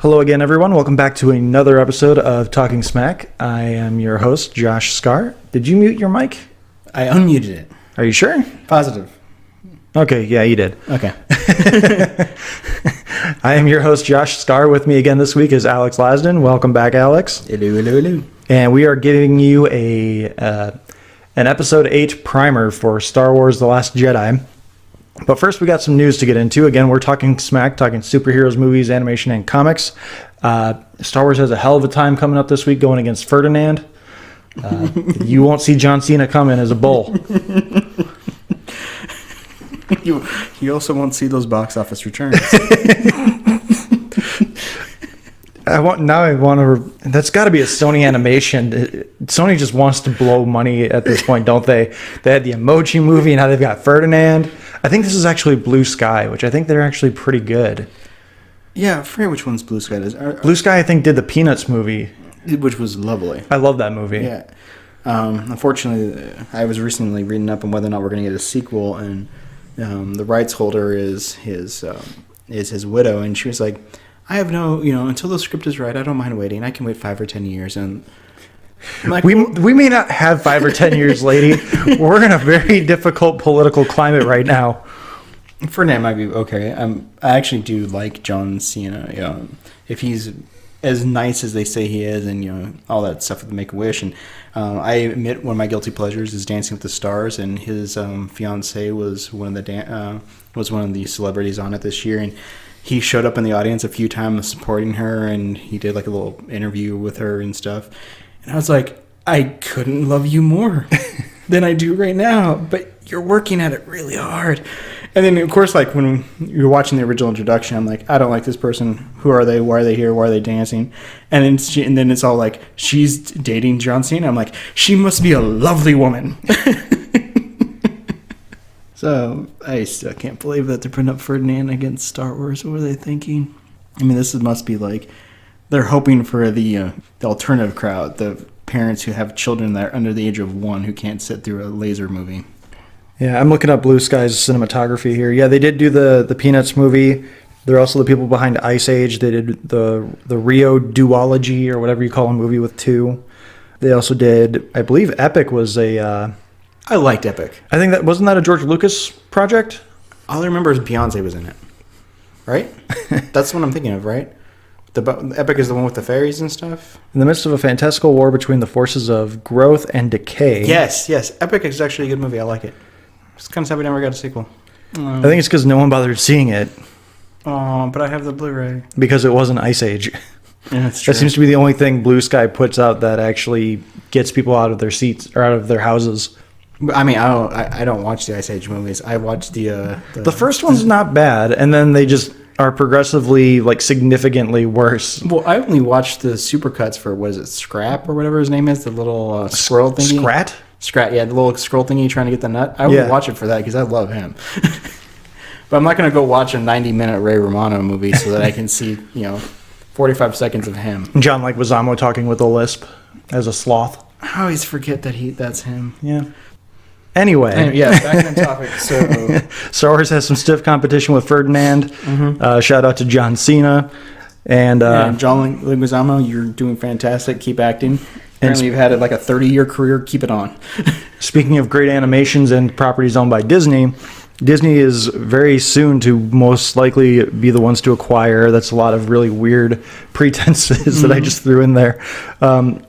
Hello again, everyone. Welcome back to another episode of Talking Smack. I am your host, Josh Scar. Did you mute your mic? I unmuted it. Are you sure? Positive. Okay, yeah, you did. Okay. I am your host, Josh Scar. With me again this week is Alex Lasden. Welcome back, Alex. Hello. And we are giving you an Episode 8 primer for Star Wars The Last Jedi. But first, we got some news to get into. Again, we're talking smack, talking superheroes, movies, animation, and comics. Star Wars has a hell of a time coming up this week going against Ferdinand. You won't see John Cena coming as a bull. You also won't see those box office returns. That's got to be a Sony animation. Sony just wants to blow money at this point, don't they? They had the Emoji Movie, and now they've got Ferdinand. I think this is actually Blue Sky, which I think they're actually pretty good. Yeah, I forget which one's Blue Sky is. Blue Sky, I think, did the Peanuts movie, which was lovely. I love that movie. Yeah. Unfortunately, I was recently reading up on whether or not we're going to get a sequel, and the rights holder is his widow, and she was like, I have no, until the script is right, I don't mind waiting. I can wait 5 or 10 years. And I'm like, we may not have 5 or 10 years, lady. We're in a very difficult political climate right now. Ferdinand might be okay. I actually do like John Cena. If he's as nice as they say he is, and all that stuff with the Make-A-Wish, and I admit one of my guilty pleasures is Dancing with the Stars, and his fiance was one of the celebrities on it this year, and he showed up in the audience a few times supporting her, and he did like a little interview with her and stuff. And I was like, I couldn't love you more than I do right now, but you're working at it really hard. And then, of course, like when you're watching the original introduction, I'm like, I don't like this person. Who are they? Why are they here? Why are they dancing? And then it's all like, she's dating John Cena. I'm like, she must be a lovely woman. So I still can't believe that they're putting up Ferdinand against Star Wars. What were they thinking? I mean, this must be like they're hoping for the alternative crowd, the parents who have children that are under the age of 1 who can't sit through a laser movie. Yeah, I'm looking up Blue Sky's cinematography here. Yeah, they did do the Peanuts movie. They're also the people behind Ice Age. They did the Rio duology, or whatever you call a movie with 2. They also did, I believe, Epic was a... I liked Epic. I think wasn't that a George Lucas project? All I remember is Beyonce was in it. Right? That's what I'm thinking of, right? The Epic is the one with the fairies and stuff? In the midst of a fantastical war between the forces of growth and decay. Yes. Epic is actually a good movie. I like it. Just kind of sad we never got a sequel. I think it's because no one bothered seeing it. Oh, but I have the Blu-ray. Because it wasn't Ice Age. Yeah, that's true. That seems to be the only thing Blue Sky puts out that actually gets people out of their seats or out of their houses. I mean, I don't watch the Ice Age movies. I watch the first one's not bad, and then they just are progressively, like, significantly worse. Well, I only watched the supercuts for, what is it, Scrap or whatever his name is, the little squirrel thingy. Scrat, yeah, the little scroll thingy trying to get the nut. I would watch it for that because I love him. But I'm not going to go watch a 90-minute Ray Romano movie so that I can see, 45 seconds of him. John Leguizamo talking with a lisp as a sloth. I always forget that's him. Yeah. Anyway, back on topic. So, Star Wars has some stiff competition with Ferdinand. Mm-hmm. Shout out to John Cena. And John Leguizamo, you're doing fantastic. Keep acting. Apparently, you've had like a 30-year career. Keep it on. Speaking of great animations and properties owned by Disney is very soon to most likely be the ones to acquire. That's a lot of really weird pretenses that I just threw in there.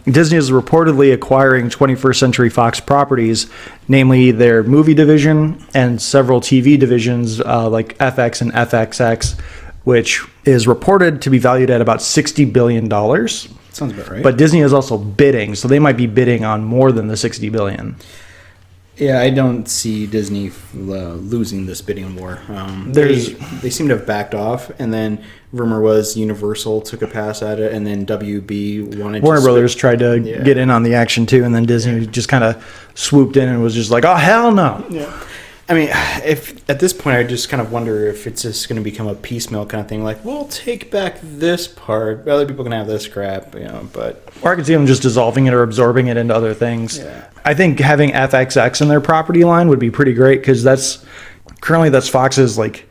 Disney is reportedly acquiring 21st Century Fox properties, namely their movie division and several TV divisions like FX and FXX, which is reported to be valued at about $60 billion. Sounds about right. But Disney is also bidding, so they might be bidding on more than the $60 billion. Yeah, I don't see Disney losing this bidding war. They seem to have backed off, and then rumor was Universal took a pass at it, and then WB wanted Warner Brothers tried to get in on the action too, and then Disney just kind of swooped in and was just like, oh, hell no. Yeah. I mean, if at this point, I just kind of wonder if it's just going to become a piecemeal kind of thing. Like, we'll take back this part, other people can have this crap, but... Or I could see them just dissolving it or absorbing it into other things. Yeah. I think having FXX in their property line would be pretty great, because that's Fox's, like,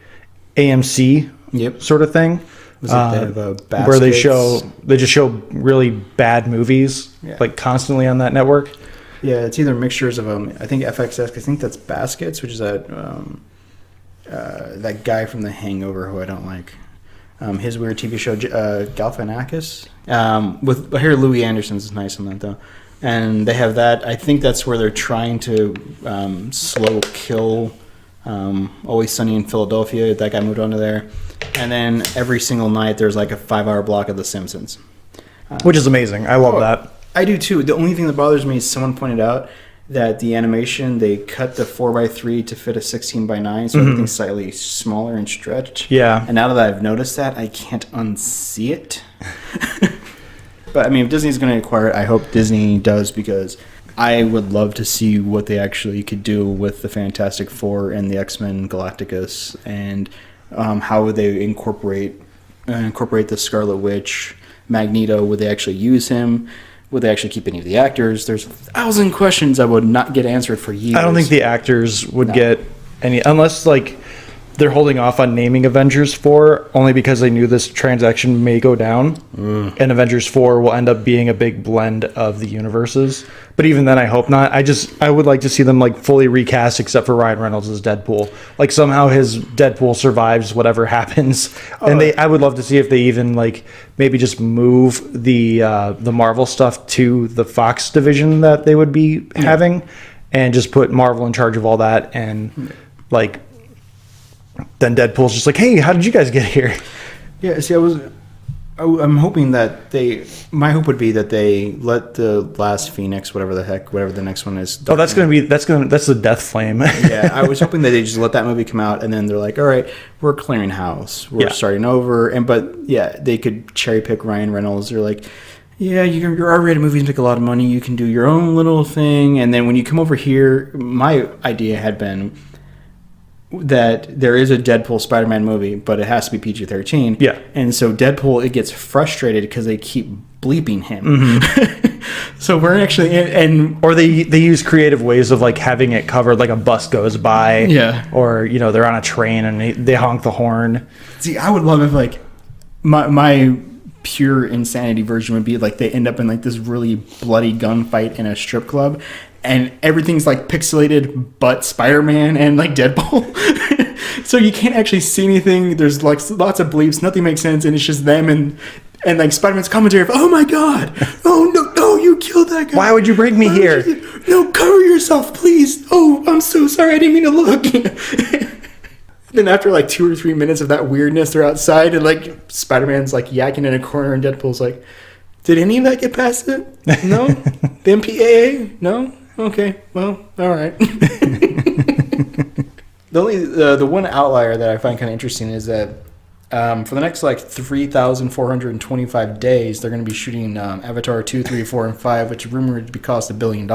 AMC sort of thing. Was it they have where they Baskets? just show really bad movies Yeah. like constantly on that network. Yeah, it's either mixtures of I think FXX. I think that's Baskets, which is that guy from The Hangover who I don't like. His weird TV show, Galifianakis. With I hear Louis Anderson's is nice on that though, and they have that. I think that's where they're trying to slow kill. Always Sunny in Philadelphia. That guy moved on to there, and then every single night there's like a 5-hour block of The Simpsons, Which is amazing. I love that. I do too. The only thing that bothers me is someone pointed out that the animation, they cut the 4:3 to fit a 16:9, so everything's slightly smaller and stretched. Yeah. And now that I've noticed that, I can't unsee it. But I mean, if Disney's going to acquire it, I hope Disney does, because I would love to see what they actually could do with the Fantastic Four and the X-Men Galacticus, and how would they incorporate the Scarlet Witch, Magneto. Would they actually use him? Would they actually keep any of the actors? There's 1,000 questions that would not get answered for years. I don't think the actors would get any, unless like they're holding off on naming Avengers 4 only because they knew this transaction may go down, and Avengers 4 will end up being a big blend of the universes. But even then, I hope not. I would like to see them like fully recast, except for Ryan Reynolds as Deadpool. Like somehow his Deadpool survives whatever happens, and I would love to see if they even like maybe just move the Marvel stuff to the Fox division that they would be having, and just put Marvel in charge of all that, and like. Then Deadpool's just like, hey, how did you guys get here? Yeah, see, I'm hoping that my hope would be that they let the last Phoenix, whatever the next one is. Oh, that's the Death Flame. Yeah, I was hoping that they just let that movie come out, and then they're like, all right, we're clearing house, we're starting over, but they could cherry pick Ryan Reynolds. They're like, yeah, your R-rated movies make a lot of money, you can do your own little thing, and then when you come over here, my idea had been that there is a Deadpool Spider-Man movie, but it has to be PG-13. Yeah. And so Deadpool, it gets frustrated because they keep bleeping him. Mm-hmm. So we're actually or they use creative ways of like having it covered, like a bus goes by. Yeah. Or they're on a train and they honk the horn. See, I would love if like my pure insanity version would be like they end up in like this really bloody gunfight in a strip club, and everything's like pixelated but Spider-Man and like Deadpool. So you can't actually see anything. There's like lots of bleeps, nothing makes sense, and it's just them and like Spider-Man's commentary of, oh my god, oh no, you killed that guy. Why would you bring me here? No, cover yourself, please. Oh, I'm so sorry, I didn't mean to look. Then after like 2 or 3 minutes of that weirdness, they're outside and like Spider-Man's like yakking in a corner, and Deadpool's like, did any of that get past it? No? The MPAA? No? Okay, well, all right. The one outlier that I find kind of interesting is that for the next like 3,425 days, they're going to be shooting Avatar 2, 3, 4, and 5, which is rumored to be cost $1 billion.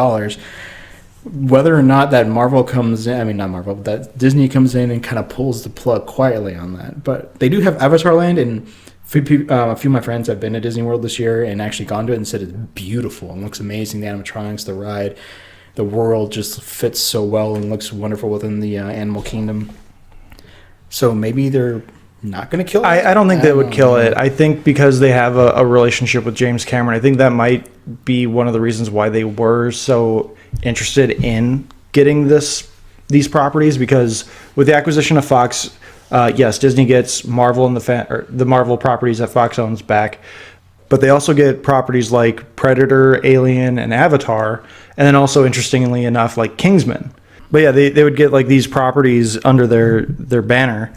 Whether or not that that Disney comes in and kind of pulls the plug quietly on that. But they do have Avatar Land, and a few of my friends have been to Disney World this year and actually gone to it and said it's beautiful and looks amazing. The animatronics, the ride, the world just fits so well and looks wonderful within the animal kingdom. So maybe they're not going to kill it. I don't think they would kill it. I think because they have a relationship with James Cameron, I think that might be one of the reasons why they were so interested in getting these properties, because with the acquisition of Fox, yes, Disney gets Marvel and the Marvel properties that Fox owns back, but they also get properties like Predator, Alien, and Avatar, and then also, interestingly enough, like Kingsman. But yeah, they would get like these properties under their banner.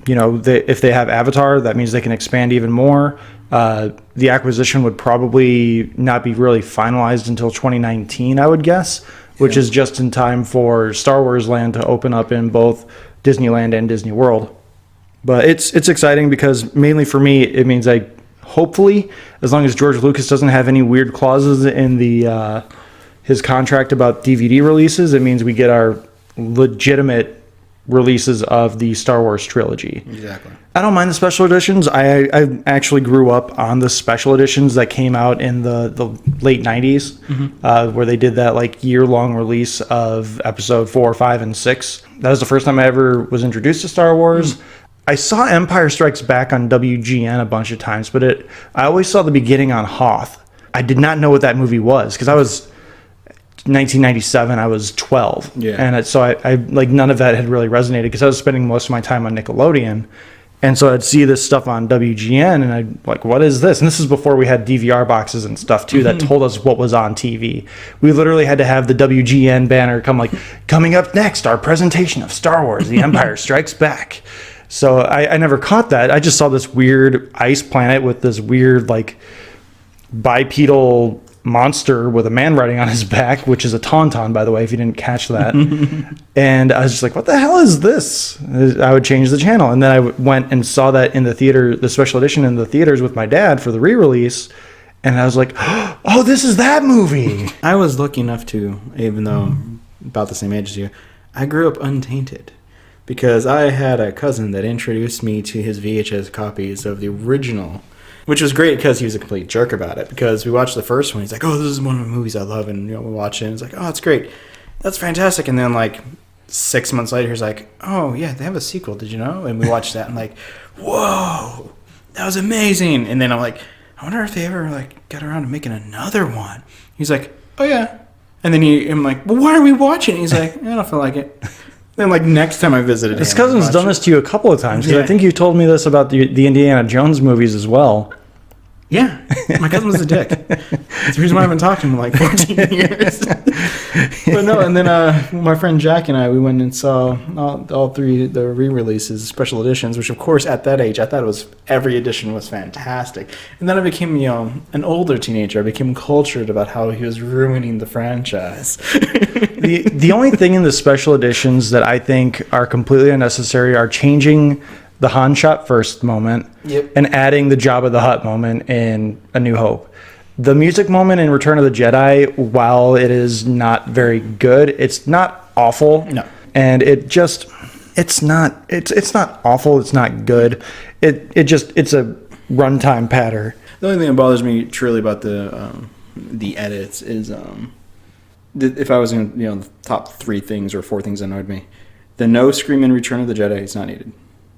If they have Avatar, that means they can expand even more. The acquisition would probably not be really finalized until 2019, I would guess, which is just in time for Star Wars Land to open up in both Disneyland and Disney World. But it's exciting because mainly for me, it means hopefully, as long as George Lucas doesn't have any weird clauses in his contract about DVD releases, it means we get our legitimate releases of the Star Wars trilogy. Exactly. I don't mind the special editions. I actually grew up on the special editions that came out in the late 90s, where they did that like year-long release of episode 4, 5, and 6. That was the first time I ever was introduced to Star Wars. I saw Empire Strikes Back on WGN a bunch of times, but I always saw the beginning on Hoth. I did not know what that movie was because I was 1997. I was 12, and so I like none of that had really resonated because I was spending most of my time on Nickelodeon, and so I'd see this stuff on WGN, and I'd like, what is this? And this is before we had DVR boxes and stuff too that told us what was on TV. We literally had to have the WGN banner come like, coming up next, our presentation of Star Wars: The Empire Strikes Back. So I never caught that. I just saw this weird ice planet with this weird like bipedal monster with a man riding on his back, which is a tauntaun, by the way, if you didn't catch that. And I was just like, what the hell is this? I would change the channel. And then I went and saw that in the theater, the special edition in the theaters with my dad for the re-release. And I was like, oh, this is that movie. I was lucky enough to, even though I'm about the same age as you, I grew up untainted. Because I had a cousin that introduced me to his VHS copies of the original, which was great because he was a complete jerk about it. Because we watched the first one, he's like, "Oh, this is one of the movies I love," and we watch it, and it's like, "Oh, it's great, that's fantastic." And then like 6 months later, he's like, "Oh yeah, they have a sequel. Did you know?" And we watched that, and like, "Whoa, that was amazing!" And then I'm like, "I wonder if they ever like got around to making another one." He's like, "Oh yeah," and then I'm like, "Well, why are we watching?" He's like, "I don't feel like it." Then, like, next time I visited his cousin's done this to you a couple of times. Because I think you told me this about the Indiana Jones movies as well. Yeah. My cousin was a dick. That's the reason why I haven't talked to him in, like, 14 years. But no, and then my friend Jack and I, we went and saw all three the re-releases, special editions, which, of course, at that age, I thought every edition was fantastic. And then I became, an older teenager. I became cultured about how he was ruining the franchise. The only thing in the special editions that I think are completely unnecessary are changing the Han shot first moment and adding the Jabba the Hutt moment in A New Hope. The music moment in Return of the Jedi, while it is not very good, it's not awful. No. And it's not awful, it's not good. It's a runtime patter. The only thing that bothers me truly about the edits is if I was in the top 3 things or 4 things that annoyed me, the no scream in Return of the Jedi is not needed.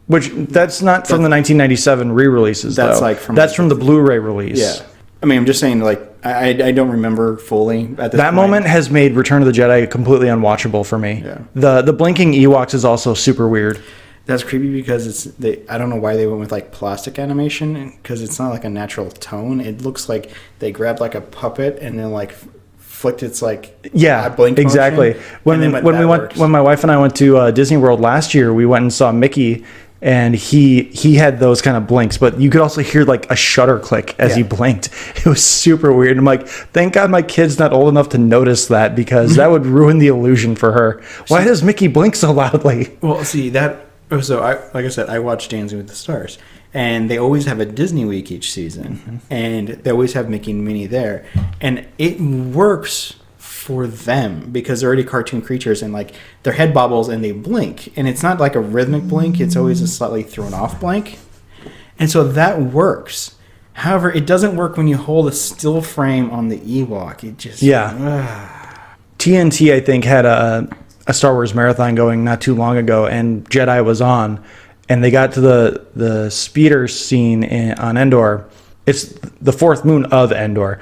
Which that's not from the 1997 re-releases. That's though. that's from the Blu-ray release. Yeah, I mean, I'm just saying, like, I don't remember fully at this that point. moment has made Return of the Jedi completely unwatchable for me. Yeah. The blinking Ewoks is also super weird. That's creepy because I don't know why they went with like plastic animation, because it's not like a natural tone. It looks like they grabbed like a puppet and then like flicked its like blink exactly. motion, When my wife and I went to Disney World last year, we went and saw Mickey, and he had those kind of blinks, but you could also hear like a shutter click as he blinked. It was super weird. I'm like, thank God my kid's not old enough to notice that, because that would ruin the illusion for her. Why does Mickey blink so loudly? Well, see that. So like I said, I watched Dancing with the Stars, and they always have a Disney week each season, and they always have Mickey and Minnie there, and it works for them because they're already cartoon creatures, and like their head bobbles and they blink, and it's not like a rhythmic blink, it's always a slightly thrown off blink, and so that works. However, it doesn't work when you hold a still frame on the Ewok. It just TNT I think had a Star Wars marathon going not too long ago, and Jedi was on, and they got to the speeder scene on Endor. It's the fourth moon of Endor.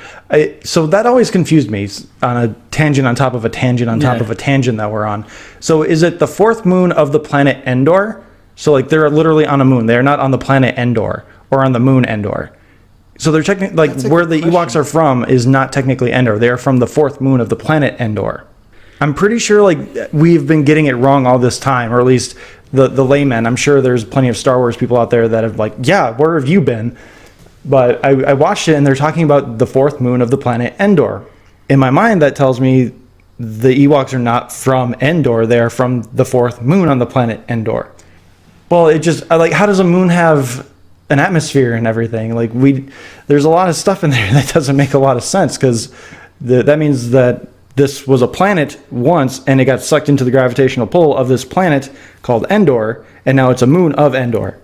So that always confused me, on a tangent on top of a tangent on top of a tangent that we're on. So is it the fourth moon of the planet Endor? So like they're literally on a moon. They're not on the planet Endor or on the moon Endor. So they're technically like where the Ewoks are from is not technically Endor. They are from the fourth moon of the planet Endor. I'm pretty sure like we've been getting it wrong all this time, or at least the laymen. I'm sure there's plenty of Star Wars people out there that have like, yeah, where have you been? But I watched it, and they're talking about the fourth moon of the planet Endor. In my mind, that tells me the Ewoks are not from Endor. They are from the fourth moon on the planet Endor. Well, it just, like, how does a moon have an atmosphere and everything? Like, there's a lot of stuff in there that doesn't make a lot of sense, because that means that this was a planet once, and it got sucked into the gravitational pull of this planet called Endor, and now it's a moon of Endor.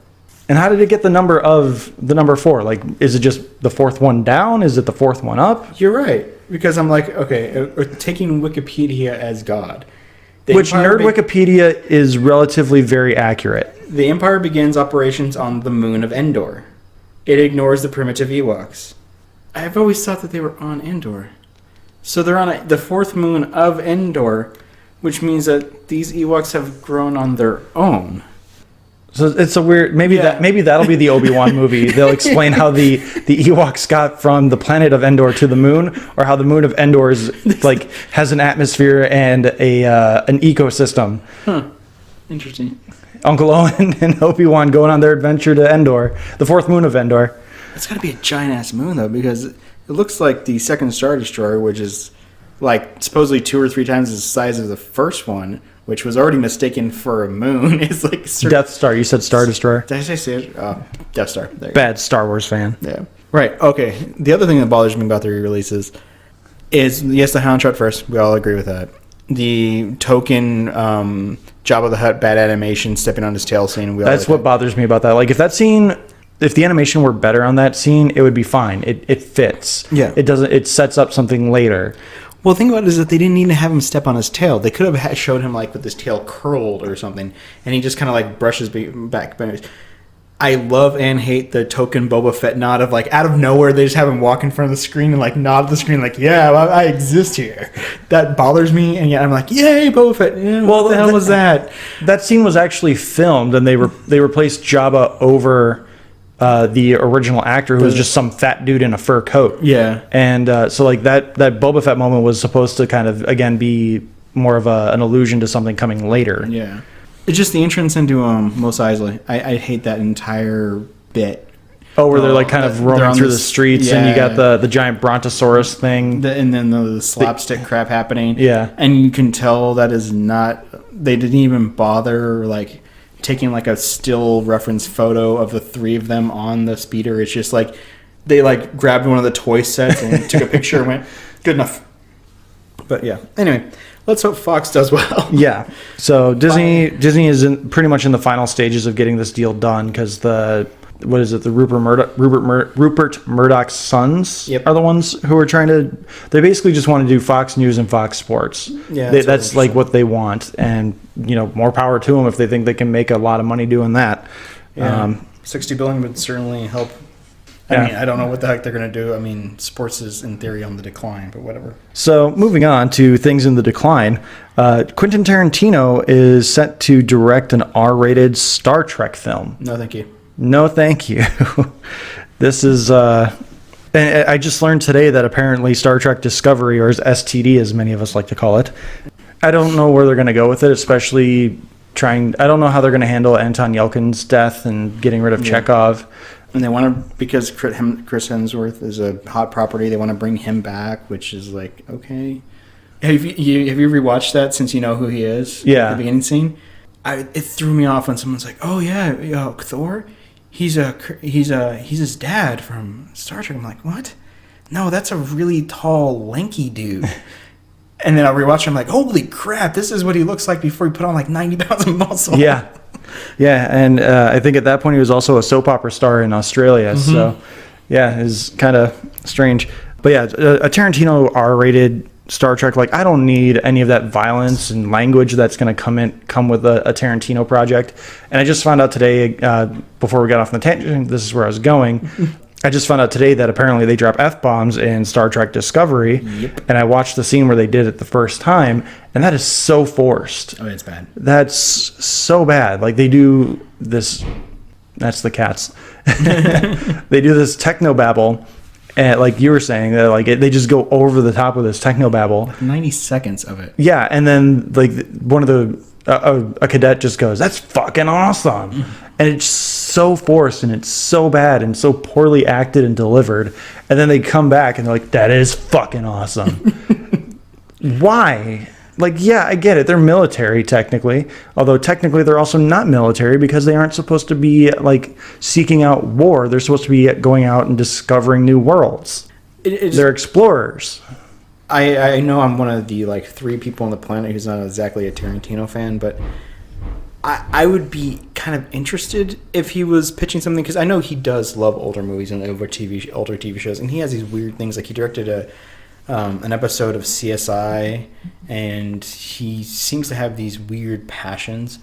And how did it get the number 4? Like, is it just the fourth one down? Is it the fourth one up? You're right, because I'm like, okay, taking Wikipedia as God. Which Wikipedia is relatively very accurate. The Empire begins operations on the moon of Endor. It ignores the primitive Ewoks. I've always thought that they were on Endor. So they're on the fourth moon of Endor, which means that these Ewoks have grown on their own. So it's a weird. Maybe that'll be the Obi-Wan movie. They'll explain how the Ewoks got from the planet of Endor to the moon, or how the moon of Endor is like has an atmosphere and an ecosystem. Huh. Interesting. Uncle Owen and Obi-Wan going on their adventure to Endor, the fourth moon of Endor. It's got to be a giant ass moon though, because it looks like the second Star Destroyer, which is like supposedly 2 or 3 times the size of the first one, which was already mistaken for a moon. It's like Death Star. You said Star Destroyer. Did I say it? Death Star. There. Bad Star Wars fan. Yeah. Right. Okay. The other thing that bothers me about the re-releases is, yes, the Hound shot first. We all agree with that. The token Jabba the Hutt bad animation stepping on his tail scene. That's what bothers me about that. Like, if the animation were better on that scene, it would be fine. It fits. Yeah. It doesn't. It sets up something later. Well, the thing about it is that they didn't need to have him step on his tail. They could have showed him like with his tail curled or something, and he just kind of like brushes back. I love and hate the token Boba Fett nod of like out of nowhere they just have him walk in front of the screen and like nod to the screen like, yeah, I exist here. That bothers me, and yet I'm like, yay, Boba Fett. Yeah, well, what the hell was that? That scene was actually filmed, and they replaced Jabba over the original actor, who was just some fat dude in a fur coat. Yeah. And so like that Boba Fett moment was supposed to kind of again be more of an allusion to something coming later. Yeah. It's just the entrance into Mos Eisley. I hate that entire bit. Oh, where they're like kind of roaming through the streets, and you got the giant Brontosaurus thing, and then the slapstick crap happening. Yeah. And you can tell that is not. They didn't even bother like taking like a still reference photo of the 3 of them on the speeder. It's just like they like grabbed one of the toy sets and took a picture and went, good enough. But yeah, anyway, let's hope Fox does well. Yeah. So Disney is pretty much in the final stages of getting this deal done, because the Rupert Murdoch's sons are the ones who are trying to. They basically just want to do Fox News and Fox Sports. Yeah, that's like what they want, and more power to them if they think they can make a lot of money doing that. Yeah. $60 billion would certainly help. I mean, I don't know what the heck they're going to do. I mean, sports is in theory on the decline, but whatever. So moving on to things in the decline, Quinten Tarantino is set to direct an R-rated Star Trek film. No, thank you. No, thank you. This is, and I just learned today that apparently Star Trek Discovery, or STD as many of us like to call it, I don't know where they're going to go with it, especially I don't know how they're going to handle Anton Yelkin's death and getting rid of Chekhov. And they want to, because Chris Hemsworth is a hot property, they want to bring him back, which is like, okay. Have you rewatched that since you know who he is? Yeah. The beginning scene? It threw me off when someone's like, oh yeah, Thor? He's his dad from Star Trek. I'm like, what? No, that's a really tall, lanky dude. And then I rewatched him like, holy crap, this is what he looks like before he put on like 90 pounds of muscle. Yeah. Yeah, and I think at that point he was also a soap opera star in Australia. Mm-hmm. So, yeah, it's kind of strange. But yeah, a Tarantino R-rated Star Trek, like, I don't need any of that violence and language that's going to come with a Tarantino project. And I just found out today, before we got off on the tangent, this is where I was going. I just found out today that apparently they drop F-bombs in Star Trek Discovery. Yep. And I watched the scene where they did it the first time, and that is so forced. Oh, it's bad. That's so bad. Like, they do this... That's the cats. They do this technobabble, and like you were saying, that like they just go over the top with this technobabble. Like 90 seconds of it. Yeah, and then like one of the... a cadet just goes, "That's fucking awesome." And it's so forced, and it's so bad, and so poorly acted and delivered. And then they come back and they're like, "That is fucking awesome." Why? Like, yeah, I get it. They're military technically, although technically they're also not military, because they aren't supposed to be like seeking out war. They're supposed to be going out and discovering new worlds. They're explorers. I know I'm one of the like 3 people on the planet who's not exactly a Tarantino fan, but I would be kind of interested if he was pitching something, because I know he does love older movies and older TV shows, and he has these weird things. Like he directed an episode of CSI, and he seems to have these weird passions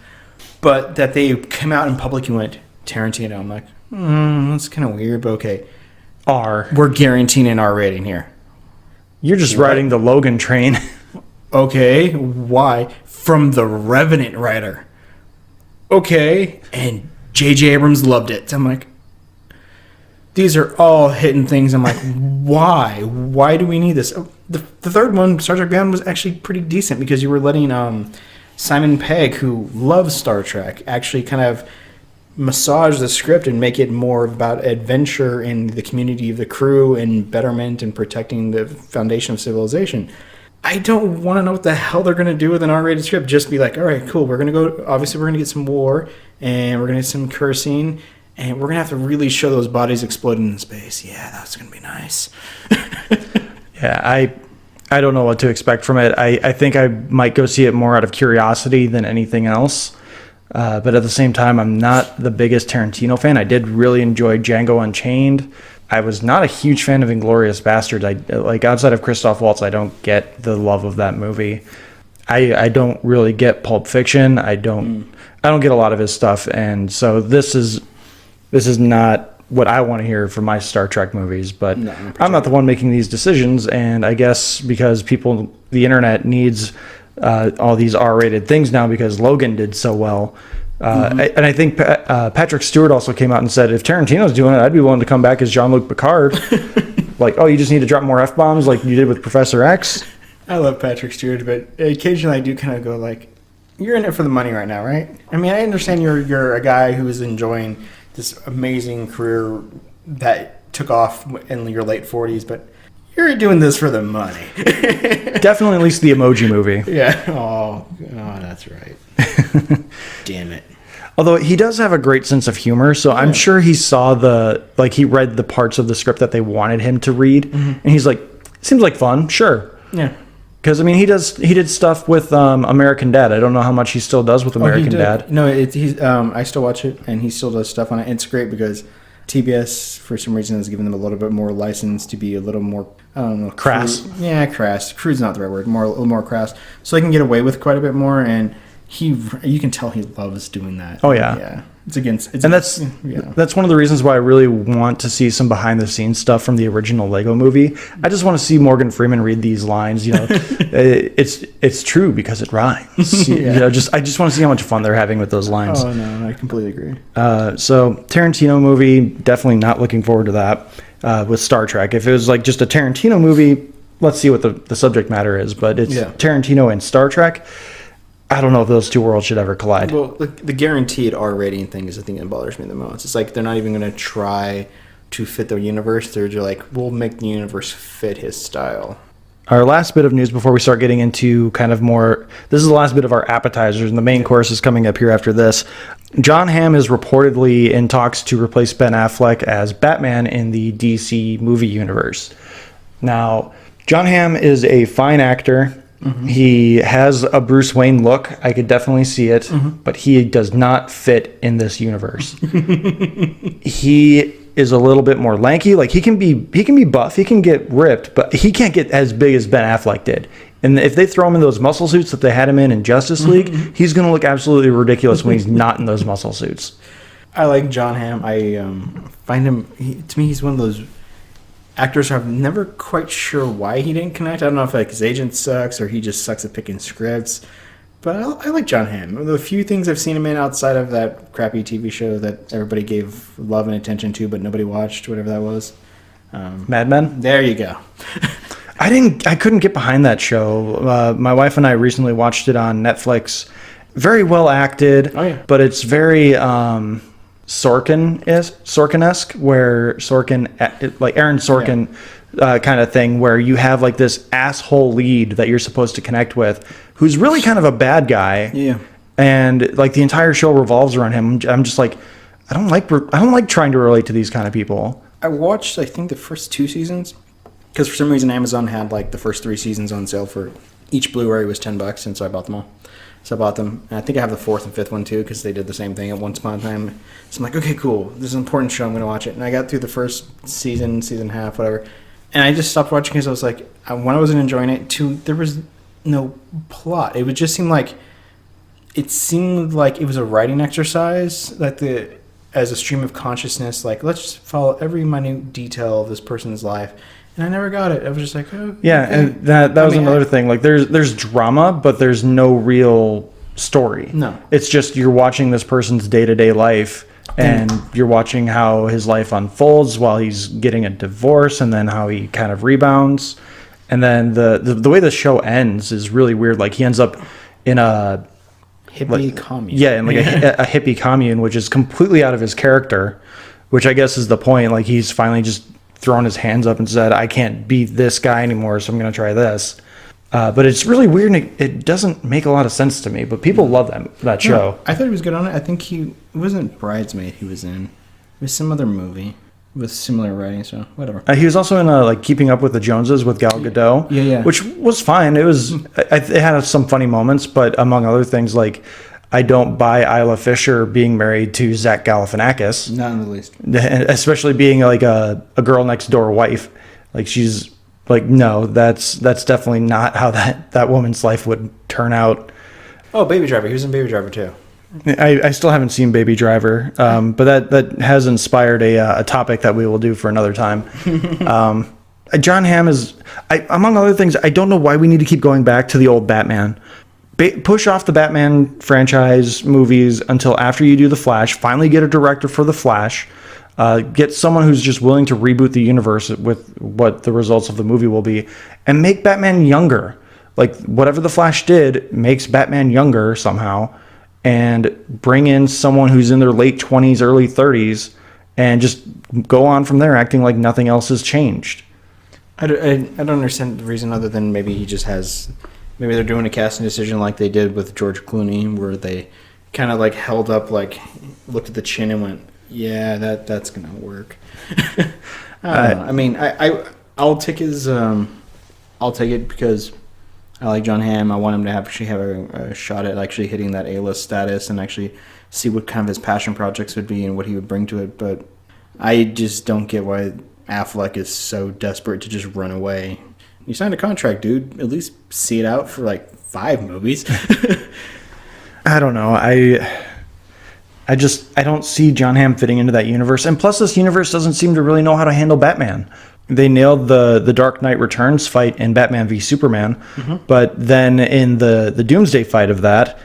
But that they came out in public and went, Tarantino. I'm like, that's kind of weird, but okay. We're guaranteeing an R rating here. You're just riding the Logan train. Okay, why? From the Revenant writer. Okay, and J.J. Abrams loved it. I'm like, these are all hitting things. I'm like, why? Why do we need this? The third one, Star Trek Beyond, was actually pretty decent because you were letting Simon Pegg, who loves Star Trek, actually kind of massage the script and make it more about adventure in the community of the crew and betterment and protecting the foundation of civilization. I don't want to know what the hell they're going to do with an R-rated script. Just be like, all right, cool. We're going to go. Obviously, we're going to get some war, and we're going to get some cursing, and we're going to have to really show those bodies exploding in space. Yeah, that's going to be nice. Yeah, I don't know what to expect from it. I think I might go see it more out of curiosity than anything else. But at the same time, I'm not the biggest Tarantino fan. I did really enjoy Django Unchained. I was not a huge fan of Inglourious Basterds. Outside of Christoph Waltz, I don't get the love of that movie. I don't really get Pulp Fiction. I don't get a lot of his stuff, and so this is not what I want to hear from my Star Trek movies. But no, I'm not the one making these decisions, and I guess because the internet needs all these R-rated things now because Logan did so well. And I think Patrick Stewart also came out and said, if Tarantino's doing it, I'd be willing to come back as Jean-Luc Picard. Like, oh, you just need to drop more F-bombs like you did with Professor X? I love Patrick Stewart, but occasionally I do kind of go like, you're in it for the money right now, right? I mean, I understand you're a guy who is enjoying this amazing career that took off in your late 40s, but you're doing this for the money. Definitely at least the Emoji Movie. Yeah. Oh, that's right. Damn it. Although he does have a great sense of humor, so I'm sure he saw he read the parts of the script that they wanted him to read, and he's like, seems like fun, sure. Yeah. Because I mean, he did stuff with American Dad. I don't know how much he still does with American Dad. No, I still watch it, and he still does stuff on it. It's great because TBS, for some reason, has given them a little bit more license to be a little more, I don't know, crass. Crass. Crude's not the right word. A little more crass. So they can get away with quite a bit more, and you can tell he loves doing that. Oh yeah. Yeah. That's one of the reasons why I really want to see some behind the scenes stuff from the original Lego movie. I just want to see Morgan Freeman read these lines. You know, it's true because it rhymes. You know, I just want to see how much fun they're having with those lines. Oh no, I completely agree. So Tarantino movie, definitely not looking forward to that. With Star Trek, if it was like just a Tarantino movie, let's see what the subject matter is. But it's Tarantino and Star Trek. I don't know if those two worlds should ever collide. Well, the guaranteed R rating thing is the thing that bothers me the most. It's like they're not even going to try to fit the universe. They're just like, we'll make the universe fit his style. Our last bit of news before we start getting into kind of more... This is the last bit of our appetizers, and the main course is coming up here after this. Jon Hamm is reportedly in talks to replace Ben Affleck as Batman in the DC movie universe. Now, Jon Hamm is a fine actor. Mm-hmm. He has a Bruce Wayne look. I could definitely see it, but he does not fit in this universe. He is a little bit more lanky. Like he can be buff, he can get ripped, but he can't get as big as Ben Affleck did. And if they throw him in those muscle suits that they had him in Justice League, he's going to look absolutely ridiculous when he's not in those muscle suits. I like Jon Hamm. I find him, to me, he's one of those actors I'm never quite sure why he didn't connect. I don't know if his agent sucks or he just sucks at picking scripts. But I like Jon Hamm. The few things I've seen him in outside of that crappy TV show that everybody gave love and attention to, but nobody watched, whatever that was. Mad Men? There you go. I couldn't get behind that show. My wife and I recently watched it on Netflix. Very well acted, but it's very Sorkin-esque, where Sorkin, like Aaron Sorkin kind of thing, where you have like this asshole lead that you're supposed to connect with, who's really kind of a bad guy. Yeah. And like the entire show revolves around him. I'm just like, I don't like trying to relate to these kind of people. I watched, I think, the first 2 seasons, because for some reason Amazon had like the first 3 seasons on sale for each Blu-ray was $10, and so I bought them all. So I bought them. And I think I have the 4th and 5th one too, because they did the same thing at once upon a time. So I'm like, okay, cool. This is an important show. I'm going to watch it. And I got through the first season and a half, whatever. And I just stopped watching because I was like, one, I wasn't enjoying it. 2, there was no plot. It would just seem like it seemed like it was a writing exercise, like as a stream of consciousness, like let's just follow every minute detail of this person's life. And I never got it. I was just like, oh, yeah, okay. and that was another thing. Like there's drama, but there's no real story. No. It's just you're watching this person's day-to-day life, and you're watching how his life unfolds while he's getting a divorce, and then how he kind of rebounds. And then the way the show ends is really weird. Like he ends up in a hippie commune. Yeah, and like a hippie commune, which is completely out of his character, which I guess is the point. Like he's finally just thrown his hands up and said, I can't beat this guy anymore, so I'm going to try this. But it's really weird, and it doesn't make a lot of sense to me, but people love that show. No, I thought he was good on it. I think it wasn't Bridesmaid he was in. It was some other movie with similar writing, so whatever. He was also in like Keeping Up with the Joneses with Gal Gadot, yeah. which was fine. It had some funny moments, but among other things, like I don't buy Isla Fisher being married to Zach Galifianakis. Not in the least. Especially being like a girl next door wife. Like she's like, no, that's definitely not how that woman's life would turn out. Oh, Baby Driver. He was in Baby Driver too. I still haven't seen Baby Driver, but that has inspired a topic that we will do for another time. Jon Hamm is, among other things, I don't know why we need to keep going back to the old Batman. Push off the Batman franchise movies until after you do The Flash. Finally get a director for The Flash. Get someone who's just willing to reboot the universe with what the results of the movie will be. And make Batman younger. Like, whatever The Flash did makes Batman younger somehow. And bring in someone who's in their late 20s, early 30s. And just go on from there acting like nothing else has changed. I don't understand the reason other than maybe he just has... Maybe they're doing a casting decision like they did with George Clooney, where they kind of like held up, like looked at the chin and went, "Yeah, that's gonna work." I don't know. I mean, I'll take I'll take it because I like Jon Hamm. I want him to actually have a shot at actually hitting that A-list status and actually see what kind of his passion projects would be and what he would bring to it. But I just don't get why Affleck is so desperate to just run away. You signed a contract, dude. At least see it out for like 5 movies. I don't know. I don't see Jon Hamm fitting into that universe. And plus, this universe doesn't seem to really know how to handle Batman. They nailed the Dark Knight Returns fight in Batman v Superman, but then in the Doomsday fight of that,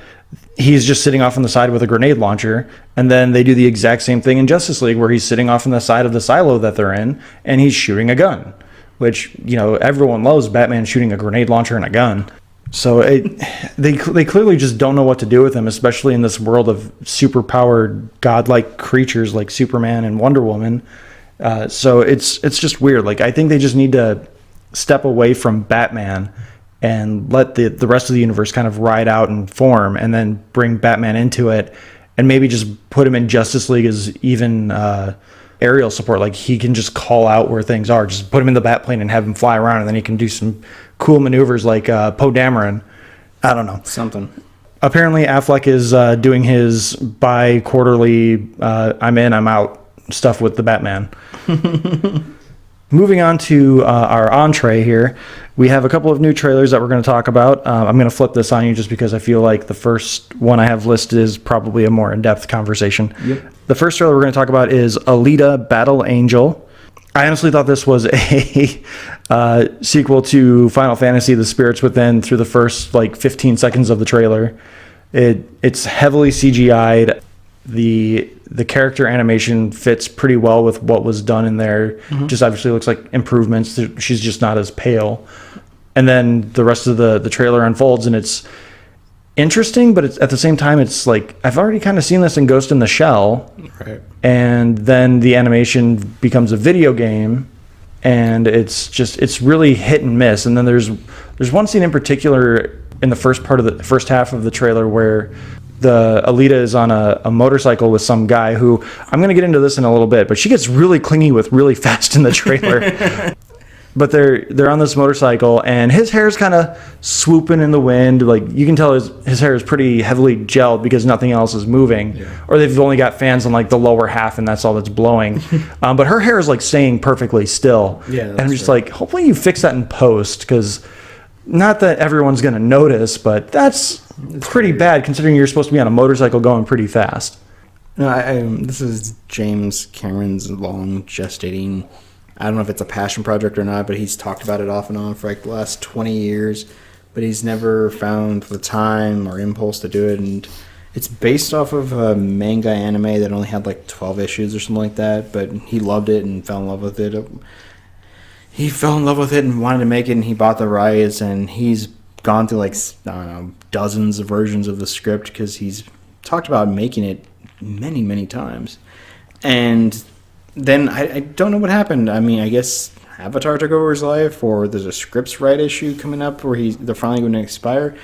he's just sitting off on the side with a grenade launcher, and then they do the exact same thing in Justice League, where he's sitting off on the side of the silo that they're in, and he's shooting a gun. Which, you know, everyone loves Batman shooting a grenade launcher and a gun. So they clearly just don't know what to do with him, especially in this world of superpowered godlike creatures like Superman and Wonder Woman. So it's just weird. Like, I think they just need to step away from Batman and let the rest of the universe kind of ride out and form, and then bring Batman into it, and maybe just put him in Justice League as even aerial support. Like, he can just call out where things are. Just put him in the Batplane and have him fly around, and then he can do some cool maneuvers like Poe Dameron. I don't know. Something. Apparently, Affleck is doing his bi-quarterly I'm in, I'm out stuff with the Batman. Moving on to our entree here, we have a couple of new trailers that we're going to talk about. I'm going to flip this on you just because I feel like the first one I have listed is probably a more in-depth conversation. Yep. The first trailer we're going to talk about is Alita Battle Angel. I honestly thought this was a sequel to Final Fantasy The Spirits Within through the first like 15 seconds of the trailer. It's heavily CGI'd. The character animation fits pretty well with what was done in there. Just obviously looks like improvements. She's just not as pale. And then the rest of the trailer unfolds, and it's interesting, but at the same time, it's like, I've already kind of seen this in Ghost in the Shell. Right. And then the animation becomes a video game, and it's really hit and miss. And then there's one scene in particular in the first half of the trailer where the Alita is on a motorcycle with some guy who, I'm going to get into this in a little bit, but she gets really clingy with really fast in the trailer. But they're on this motorcycle, and his hair is kind of swooping in the wind. Like, you can tell his hair is pretty heavily gelled because nothing else is moving. Yeah. Or they've only got fans on like the lower half, and that's all that's blowing. But her hair is like staying perfectly still. Yeah, and I'm just like, hopefully you fix that in post, because not that everyone's going to notice, but that's pretty bad considering you're supposed to be on a motorcycle going pretty fast. No, this is James Cameron's long gestating. I don't know if it's a passion project or not, but he's talked about it off and on for like the last 20 years. But he's never found the time or impulse to do it. And it's based off of a manga anime that only had like 12 issues or something like that. But he loved it and fell in love with it. He fell in love with it and wanted to make it, and he bought the rights. And he's gone through like, I don't know, dozens of versions of the script because he's talked about making it many times. And then I don't know what happened. I mean, I guess Avatar took over his life, or there's a scripts right issue coming up where they're finally going to expire.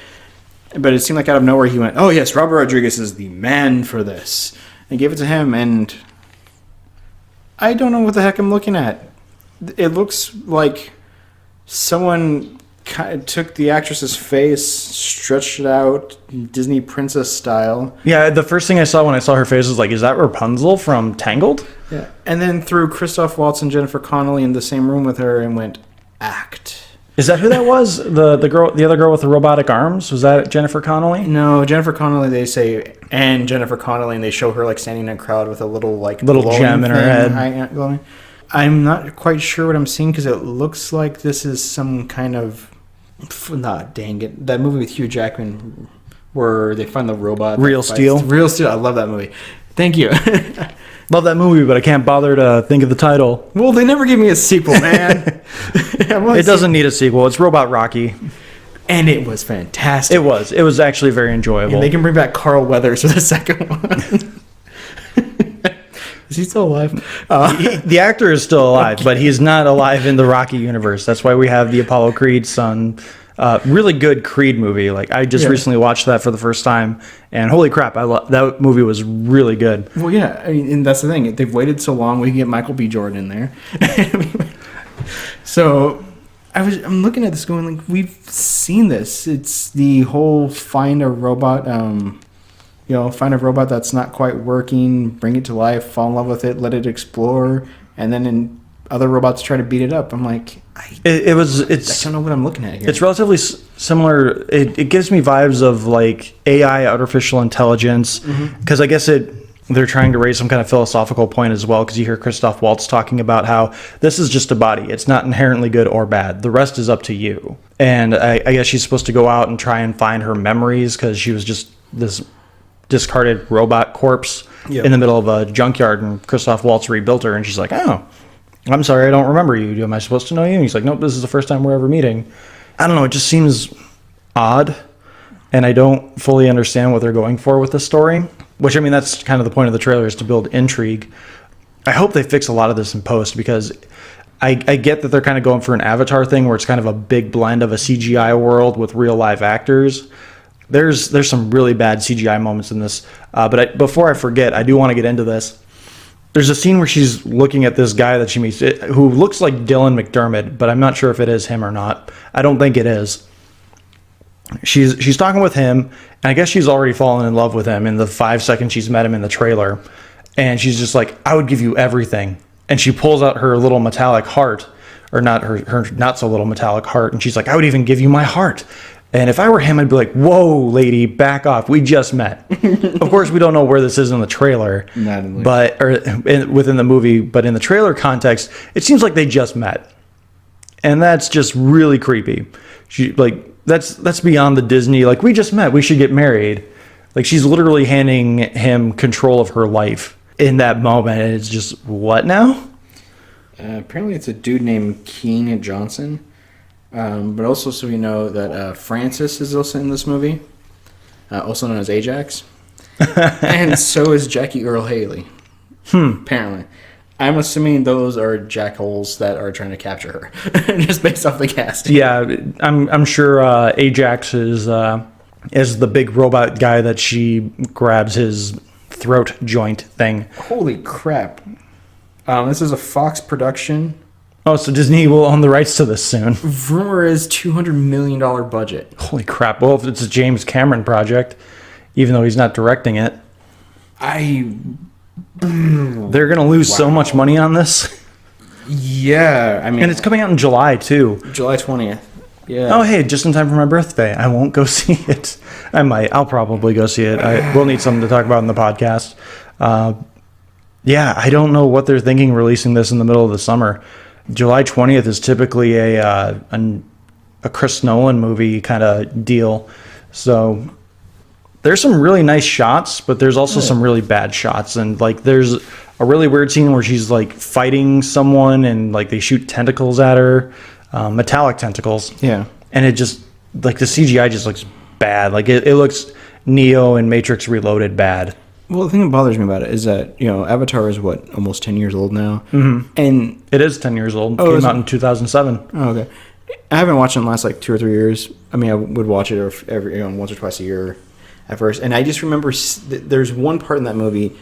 But it seemed like out of nowhere he went, oh yes, Robert Rodriguez is the man for this, and gave it to him. And I don't know what the heck I'm looking at. It looks like someone took the actress's face, stretched it out, Disney princess style. Yeah, the first thing I saw when I saw her face was like, is that Rapunzel from Tangled? Yeah, and then threw Christoph Waltz and Jennifer Connelly in the same room with her and went, act. Is that who that was? The girl, the other girl with the robotic arms? Was that Jennifer Connelly? No, Jennifer Connelly. They say, and Jennifer Connelly, and they show her like standing in a crowd with a little gem in her head. I'm not quite sure what I'm seeing because it looks like this is some kind of. Nah, dang it. That movie with Hugh Jackman where they find the robot. Real Steel? Real Steel. I love that movie. Thank you. Love that movie, but I can't bother to think of the title. Well, they never gave me a sequel, man. It doesn't need a sequel. It's Robot Rocky. And it was fantastic. It was. It was actually very enjoyable. And they can bring back Carl Weathers for the second one. Is he still alive? The actor is still alive, but he's not alive in the Rocky universe. That's why we have the Apollo Creed son. Really good Creed movie. Like I just recently watched that for the first time, and holy crap, that movie was really good. Well, yeah, I mean, and that's the thing. They've waited so long. We can get Michael B. Jordan in there. So I'm looking at this going like, we've seen this. It's the whole find a robot. Find a robot that's not quite working, bring it to life, fall in love with it, let it explore, and then other robots try to beat it up. I'm like, I don't know what I'm looking at here. It's relatively similar. It gives me vibes of like AI, artificial intelligence, because I guess they're trying to raise some kind of philosophical point as well, because you hear Christoph Waltz talking about how this is just a body. It's not inherently good or bad. The rest is up to you. And I guess she's supposed to go out and try and find her memories because she was just this discarded robot corpse in the middle of a junkyard, and Christoph Waltz rebuilt her, and she's like, oh, I'm sorry, I don't remember you. Am I supposed to know you? And he's like, nope, this is the first time we're ever meeting. I don't know, it just seems odd, and I don't fully understand what they're going for with this story, which, I mean, that's kind of the point of the trailer, is to build intrigue. I hope they fix a lot of this in post, because I get that they're kind of going for an Avatar thing where it's kind of a big blend of a CGI world with real live actors. There's some really bad CGI moments in this, but before I forget, I do want to get into this. There's a scene where she's looking at this guy that she meets, who looks like Dylan McDermott, but I'm not sure if it is him or not. I don't think it is. She's talking with him, and I guess she's already fallen in love with him in the 5 seconds she's met him in the trailer, and she's just like, I would give you everything. And she pulls out her little metallic heart, or not her not so little metallic heart, and she's like, I would even give you my heart. And if I were him, I'd be like, whoa, lady, back off. We just met. Of course, we don't know where this is in the trailer, within the movie, but in the trailer context, it seems like they just met. And that's just really creepy. That's beyond the Disney, like, we just met, we should get married. Like, she's literally handing him control of her life in that moment, and it's just, what now? Apparently it's a dude named Quinten Johnson. But also, so we know that Francis is also in this movie, also known as Ajax, and so is Jackie Earle Haley. Apparently, I'm assuming those are jackholes that are trying to capture her, just based off the casting. Yeah, I'm sure Ajax is the big robot guy that she grabs his throat joint thing. Holy crap! This is a Fox production. Oh, so Disney will own the rights to this soon. Rumor is $200 million budget. Holy crap. Well, if it's a James Cameron project, even though he's not directing it. They're going to lose so much money on this. Yeah. I mean, and it's coming out in July, too. July 20th. Yeah. Oh, hey, just in time for my birthday. I won't go see it. I might. I'll probably go see it. We'll need something to talk about in the podcast. Yeah, I don't know what they're thinking releasing this in the middle of the summer. July 20th is typically a Chris Nolan movie kind of deal. So there's some really nice shots, but there's also some really bad shots. And like there's a really weird scene where she's like fighting someone and like they shoot tentacles at her, metallic tentacles. Yeah. And it just like the CGI just looks bad. Like it looks Neo and Matrix Reloaded bad. Well, the thing that bothers me about it is that, Avatar is almost 10 years old now? Mm-hmm. And it is 10 years old. Oh, Came out in 2007. Oh, okay. I haven't watched it in the last 2 or 3 years. I mean, I would watch it every once or twice a year at first. And I just remember there's one part in that movie.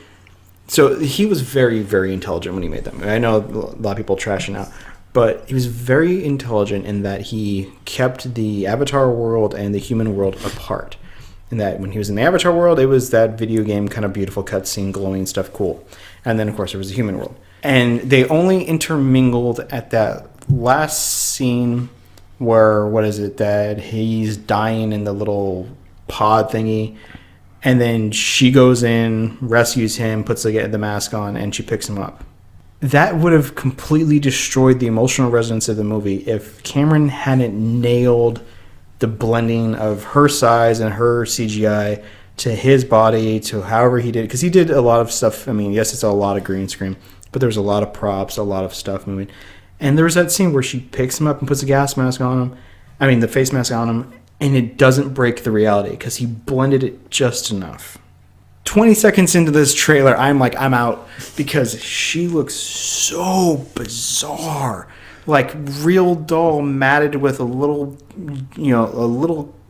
So he was very, very intelligent when he made that movie. I know a lot of people trashing out. But he was very intelligent in that he kept the Avatar world and the human world apart. And that when he was in the Avatar world, it was that video game kind of beautiful cutscene, glowing stuff, cool. And then, of course, there was the human world. And they only intermingled at that last scene where, that he's dying in the little pod thingy. And then she goes in, rescues him, puts the mask on, and she picks him up. That would have completely destroyed the emotional resonance of the movie if Cameron hadn't nailed the blending of her size and her CGI to his body, to however he did. Because he did a lot of stuff. I mean, yes, it's a lot of green screen, but there's a lot of props, a lot of stuff moving. And there was that scene where she picks him up and puts a gas mask on him. I mean, the face mask on him. And it doesn't break the reality because he blended it just enough. 20 seconds into this trailer, I'm out because she looks so bizarre. Like real doll matted with a little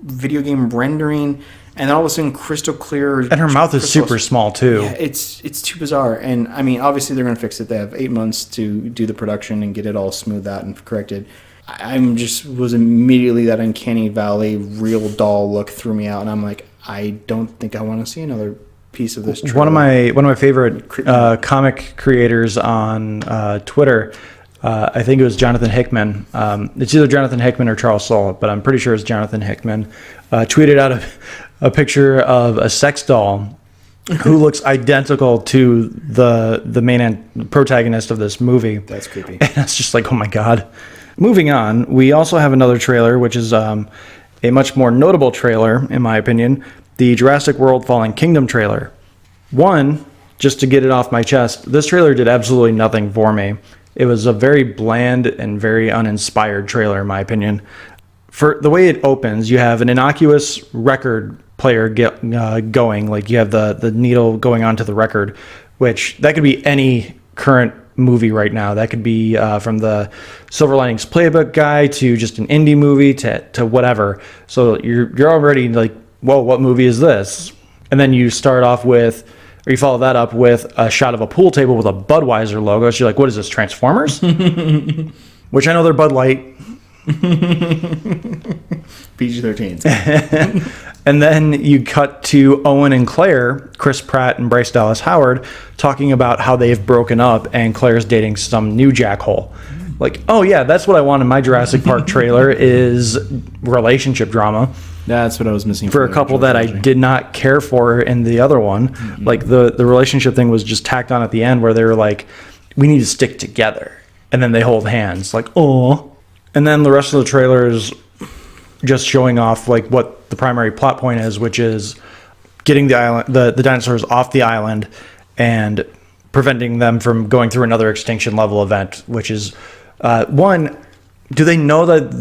video game rendering, and all of a sudden crystal clear. And her mouth is super small too. Yeah, it's too bizarre. And I mean, obviously they're going to fix it. They have 8 months to do the production and get it all smoothed out and corrected. Was immediately that uncanny valley real doll look threw me out, and I'm like, I don't think I want to see another piece of this trailer. One of my favorite comic creators on Twitter. I think it was Jonathan Hickman. It's either Jonathan Hickman or Charles Soule, but I'm pretty sure it's Jonathan Hickman. Tweeted out a picture of a sex doll who looks identical to the main protagonist of this movie. That's creepy. And it's just like, oh my god. Moving on, we also have another trailer, which is a much more notable trailer, in my opinion, the Jurassic World Fallen Kingdom trailer. One, just to get it off my chest, this trailer did absolutely nothing for me. It was a very bland and very uninspired trailer, in my opinion. For the way it opens, you have an innocuous record player going, like you have the needle going onto the record, which that could be any current movie right now. That could be from the Silver Linings Playbook guy to just an indie movie to whatever. So you're already like, whoa, what movie is this? And then you start off with, or you follow that up with a shot of a pool table with a Budweiser logo. So you're like, what is this, Transformers? Which I know they're Bud Light. PG-13. And then you cut to Owen and Claire, Chris Pratt and Bryce Dallas Howard, talking about how they've broken up and Claire's dating some new jackhole. Like, oh yeah, that's what I want in my Jurassic Park trailer is relationship drama. That's what I was missing. For a couple that I did not care for in the other one. Mm-hmm. Like the relationship thing was just tacked on at the end where they were like, we need to stick together. And then they hold hands like, oh. And then the rest of the trailer is just showing off like what the primary plot point is, which is getting the dinosaurs off the island and preventing them from going through another extinction level event, which is one, do they know that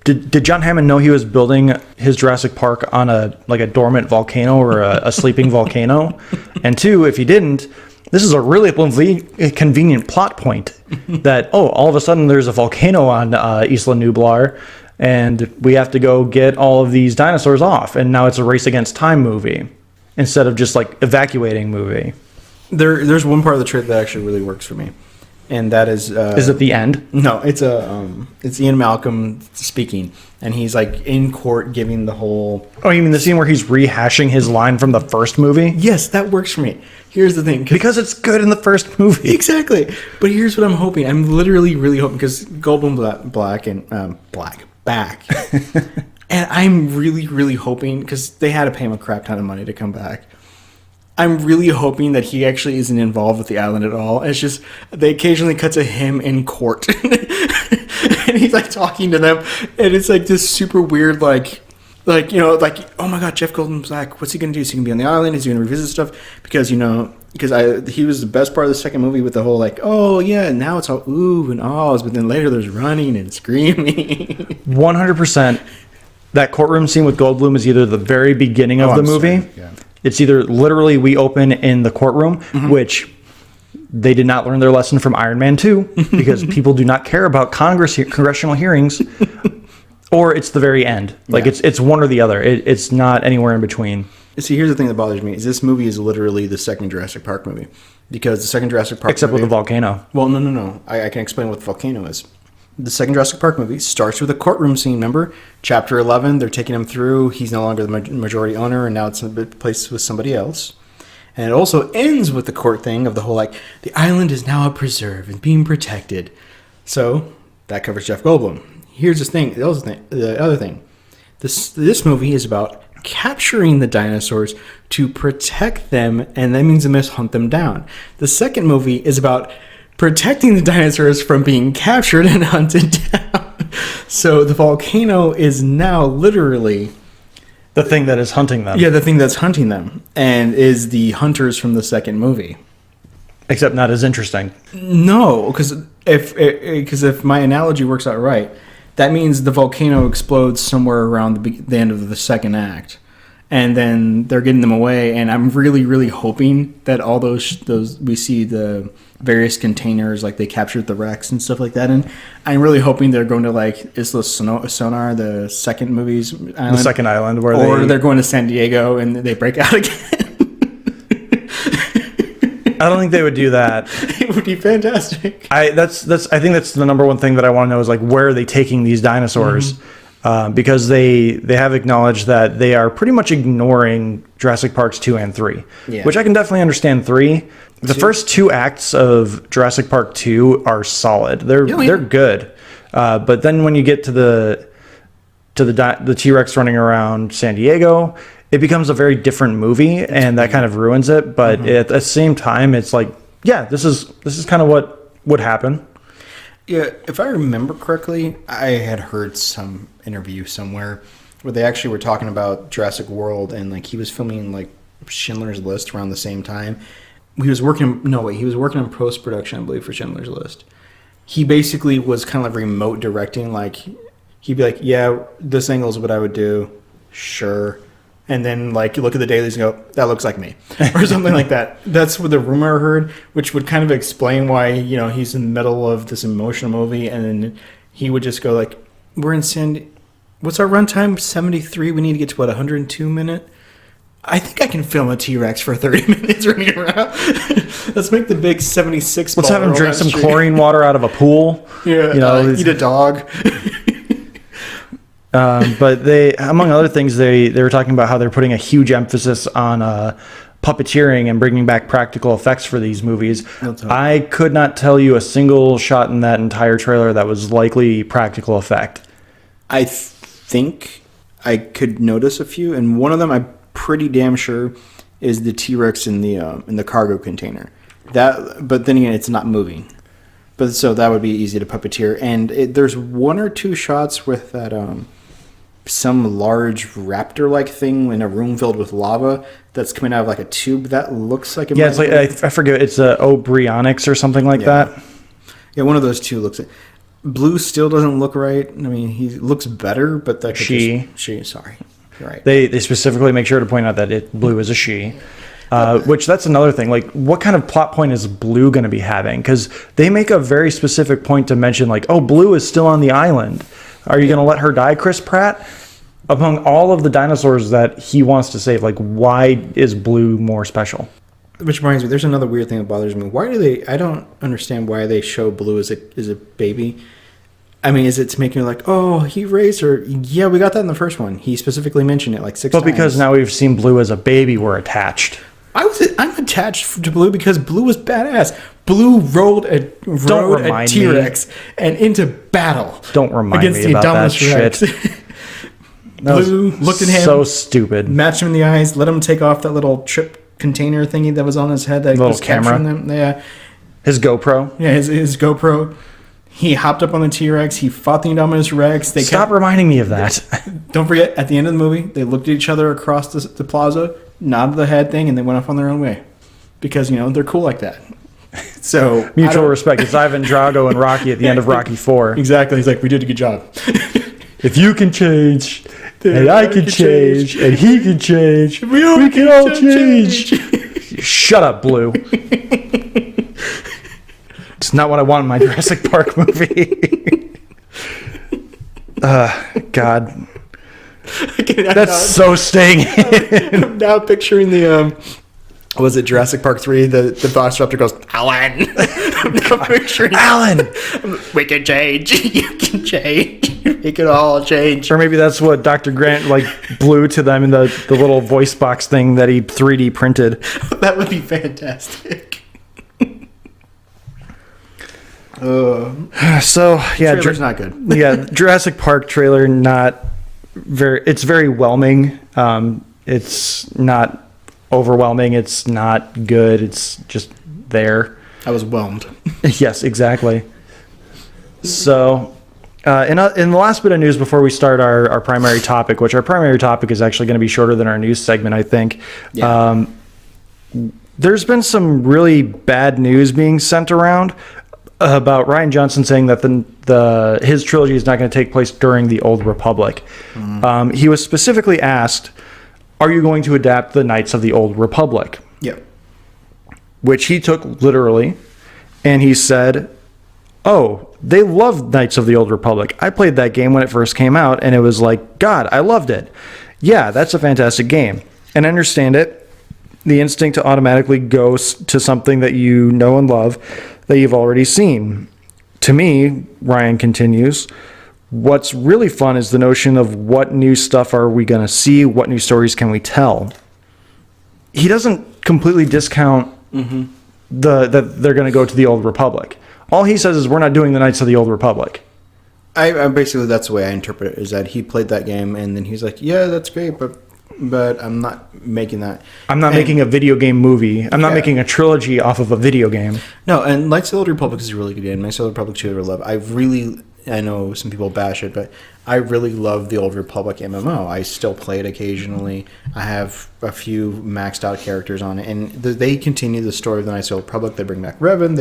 did Jon Hamm know he was building his Jurassic Park on a dormant volcano or a sleeping volcano? And two, if he didn't, this is a really convenient plot point that, all of a sudden there's a volcano on Isla Nublar and we have to go get all of these dinosaurs off. And now it's a race against time movie instead of just like evacuating movie. There's one part of the trailer that actually really works for me. And that is it the end? No, it's Ian Malcolm speaking, and he's like in court giving the whole. Oh, you mean the scene where he's rehashing his line from the first movie? Yes, that works for me. Here's the thing, because it's good in the first movie. Exactly, but here's what I'm hoping. I'm literally really hoping because Goldblum back. And I'm really, really hoping, because they had to pay him a crap ton of money to come back. I'm really hoping that he actually isn't involved with the island at all. It's just, they occasionally cut to him in court. And he's like talking to them. And it's like this super weird, like, oh my God, Jeff Goldblum's back. What's he going to do? Is he going to be on the island? Is he going to revisit stuff? Because, he was the best part of the second movie with the whole like, oh yeah, now it's all ooh and ahs. But then later there's running and screaming. 100%. That courtroom scene with Goldblum is either the very beginning of the movie. Yeah. It's either literally we open in the courtroom, which they did not learn their lesson from Iron Man 2 because people do not care about congressional hearings, or it's the very end. Like it's one or the other. It's not anywhere in between. See, here's the thing that bothers me: is this movie is literally the second Jurassic Park movie, because the second Jurassic Park except movie, with the volcano. Well, no. I can explain what the volcano is. The second Jurassic Park movie starts with a courtroom scene, remember? Chapter 11, they're taking him through. He's no longer the majority owner, and now it's placed with somebody else. And it also ends with the court thing of the whole, like, the island is now a preserve and being protected. So, that covers Jeff Goldblum. Here's the other thing. This movie is about capturing the dinosaurs to protect them, and that means they must hunt them down. The second movie is about protecting the dinosaurs from being captured and hunted down. So the volcano is now literally the thing that is hunting them. Yeah, the thing that's hunting them, and is the hunters from the second movie. Except not as interesting. No, because if my analogy works out right, that means the volcano explodes somewhere around the end of the second act. And then they're getting them away, and I'm really, really hoping that all those we see the various containers, like they captured the wrecks and stuff like that, and I'm really hoping they're going to like Isla Sonar, the second movie's island, the second island, they're going to San Diego and they break out again. I don't think they would do that. It would be fantastic. I think that's the number one thing that I want to know is like, where are they taking these dinosaurs? Mm-hmm. Because they have acknowledged that they are pretty much ignoring Jurassic Parks 2 and 3, which I can definitely understand 3. The first 2 acts of Jurassic Park 2 are solid. They're good. But then when you get to the T-Rex running around San Diego, it becomes a very different movie, and that kind of ruins it. But at the same time, it's like, yeah, this is kind of what would happen. Yeah, if I remember correctly, I had heard some interview somewhere where they actually were talking about Jurassic World, and like he was filming like Schindler's List around the same time. He was working on post-production, I believe, for Schindler's List. He basically was kind of like remote directing, like he'd be like, yeah, this angle is what I would do, sure. And then, like, you look at the dailies and go, that looks like me. Or something like that. That's what the rumor I heard, which would kind of explain why, he's in the middle of this emotional movie. And then he would just go, like, we're in what's our runtime? 73. We need to get to, 102 minute? I think I can film a T-Rex for 30 minutes running around. Let's make the big 76 Let's have him drink some chlorine water out of a pool. Yeah, eat a dog. But they, among other things, they were talking about how they're putting a huge emphasis on puppeteering and bringing back practical effects for these movies. I could not tell you a single shot in that entire trailer that was likely practical effect. I think I could notice a few, and one of them I'm pretty damn sure is the T-Rex in the cargo container. But then again, it's not moving. But so that would be easy to puppeteer. And there's 1 or 2 shots with that some large raptor-like thing in a room filled with lava that's coming out of like a tube that looks like it. Yeah, it's like I forget. It's Obrionics or something like that. Yeah, one of those two looks. Blue still doesn't look right. I mean, he looks better, but that could she. Sorry, you're right. They specifically make sure to point out that Blue is a she. Which that's another thing. Like, what kind of plot point is Blue going to be having? Because they make a very specific point to mention, like, oh, Blue is still on the island. Are you going to let her die, Chris Pratt? Among all of the dinosaurs that he wants to save, like, why is Blue more special? Which reminds me, there's another weird thing that bothers me. I don't understand why they show Blue as a baby. I mean, is it to make you like, oh, he raised her? Yeah, we got that in the first one. He specifically mentioned it like 6 times. But because now we've seen Blue as a baby, we're attached. I'm attached to Blue because Blue was badass. Blue rode a T-Rex and into battle. Don't remind against me the about that Indominus Rex. shit. Blue looked at him. So stupid. Matched him in the eyes. Let him take off that little trip container thingy that was on his head. That little was camera. Them. Yeah. His GoPro. Yeah, his GoPro. He hopped up on the T-Rex. He fought the Indominus Rex. Stop reminding me of that. Don't forget, at the end of the movie, they looked at each other across the plaza, nodded the head thing, and they went off on their own way. Because, they're cool like that. So mutual respect. It's Ivan Drago and Rocky at the end of Rocky 4. Exactly. He's like, we did a good job. If you can change, and I can change, and he can change, we can all change. Shut up, Blue. It's not what I want in my Jurassic Park movie. God. That's so staying in. I'm now picturing the... was it Jurassic Park 3? The Velociraptor goes, Alan! I'm now picturing... Alan! We can change. You can change. We can all change. Or maybe that's what Dr. Grant blew to them in the little voice box thing that he 3D printed. That would be fantastic. So, yeah. Trailer's not good. Yeah, Jurassic Park trailer, it's very whelming. It's not overwhelming. It's not good. It's just there. I was whelmed. Yes, exactly. So, in the last bit of news before we start our primary topic, which our primary topic is actually going to be shorter than our news segment, I think. Yeah. There's been some really bad news being sent around about Rian Johnson saying that his trilogy is not going to take place during the Old Republic. Mm-hmm. He was specifically asked, "Are you going to adapt the Knights of the Old Republic?" Yep. Which he took literally, and he said, "Oh, they love Knights of the Old Republic. I played that game when it first came out, and it was like, God, I loved it. Yeah, that's a fantastic game. And I understand it. The instinct to automatically go to something that you know and love that you've already seen. To me," Ryan continues, "what's really fun is the notion of what new stuff are we going to see? What new stories can we tell?" He doesn't completely discount that they're going to go to the Old Republic. All he says is we're not doing the Knights of the Old Republic. I basically, that's the way I interpret it, is that he played that game and then he's like, yeah, that's great, but I'm not making that. I'm not making a video game movie. I'm not making a trilogy off of a video game. No, and Knights of the Old Republic is a really good game. Knights of the Old Republic 2 I love. I know some people bash it, but I really love the Old Republic MMO. I still play it occasionally. I have a few maxed out characters on it, and they continue the story of the Knights of the Old Republic. They bring back Revan.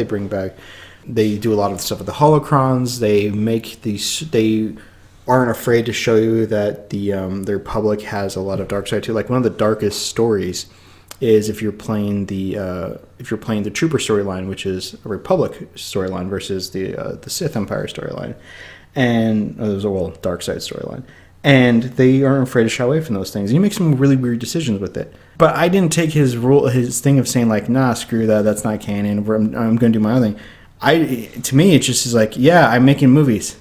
They do a lot of the stuff with the holocrons. They aren't afraid to show you that their Republic has a lot of dark side too. Like one of the darkest stories is if you're playing the Trooper storyline, which is a Republic storyline versus the Sith Empire storyline, and there's a dark side storyline, and they aren't afraid to shy away from those things. And you make some really weird decisions with it. But I didn't take his thing of saying like, nah, screw that, that's not canon. I'm going to do my own thing. To me, it just is like, yeah, I'm making movies.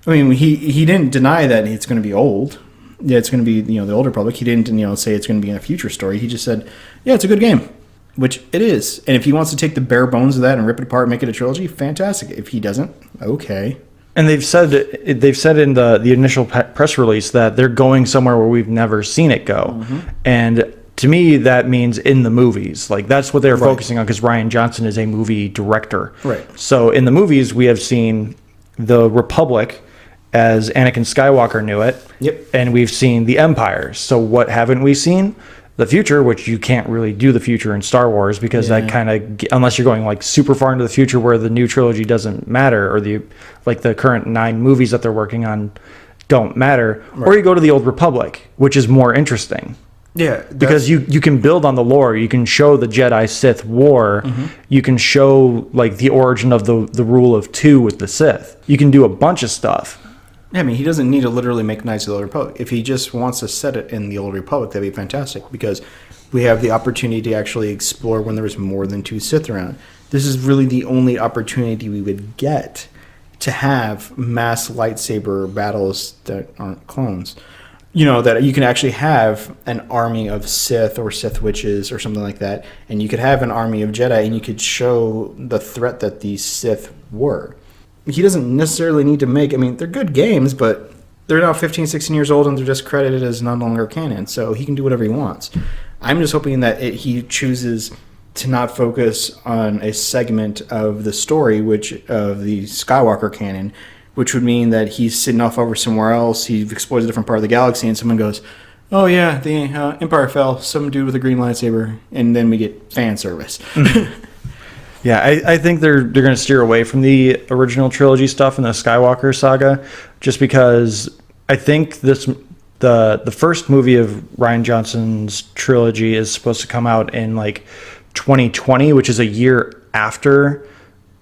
I mean, he didn't deny that it's going to be old. Yeah, it's going to be the Old Republic. He didn't say it's going to be in a future story. He just said, yeah, it's a good game, which it is. And if he wants to take the bare bones of that and rip it apart and make it a trilogy, fantastic. If he doesn't, okay. And they've said in the initial press release that they're going somewhere where we've never seen it go, and to me, that means in the movies. Like, that's what they're focusing on, because Rian Johnson is a movie director. Right. So in the movies, we have seen the Republic as Anakin Skywalker knew it. Yep. And we've seen the Empire. So what haven't we seen? The future, which you can't really do the future in Star Wars, because that kind of, unless you're going like super far into the future where the new trilogy doesn't matter, or the current 9 movies that they're working on don't matter. Right. Or you go to the Old Republic, which is more interesting. Yeah, because you can build on the lore. You can show the Jedi Sith war. You can show like the origin of the rule of 2 with the Sith. You can do a bunch of stuff. Yeah, I mean, he doesn't need to literally make Knights of the Old Republic. If he just wants to set it in the Old Republic, that'd be fantastic, because we have the opportunity to actually explore when there was more than 2 Sith around. This is really the only opportunity we would get to have mass lightsaber battles that aren't clones. that you can actually have an army of Sith or Sith witches or something like that, and you could have an army of Jedi, and you could show the threat that these Sith were. He doesn't necessarily need to make, I mean, they're good games, but they're now 15, 16 years old, and they're just credited as no longer canon, so he can do whatever he wants. I'm just hoping that he chooses to not focus on a segment of the story, of the Skywalker canon, which would mean that he's sitting off over somewhere else, he explores a different part of the galaxy, and someone goes, oh yeah, the Empire fell, some dude with a green lightsaber, and then we get fan service. Yeah, I think they're going to steer away from the original trilogy stuff and the Skywalker saga, just because I think the first movie of Rian Johnson's trilogy is supposed to come out in like 2020, which is a year after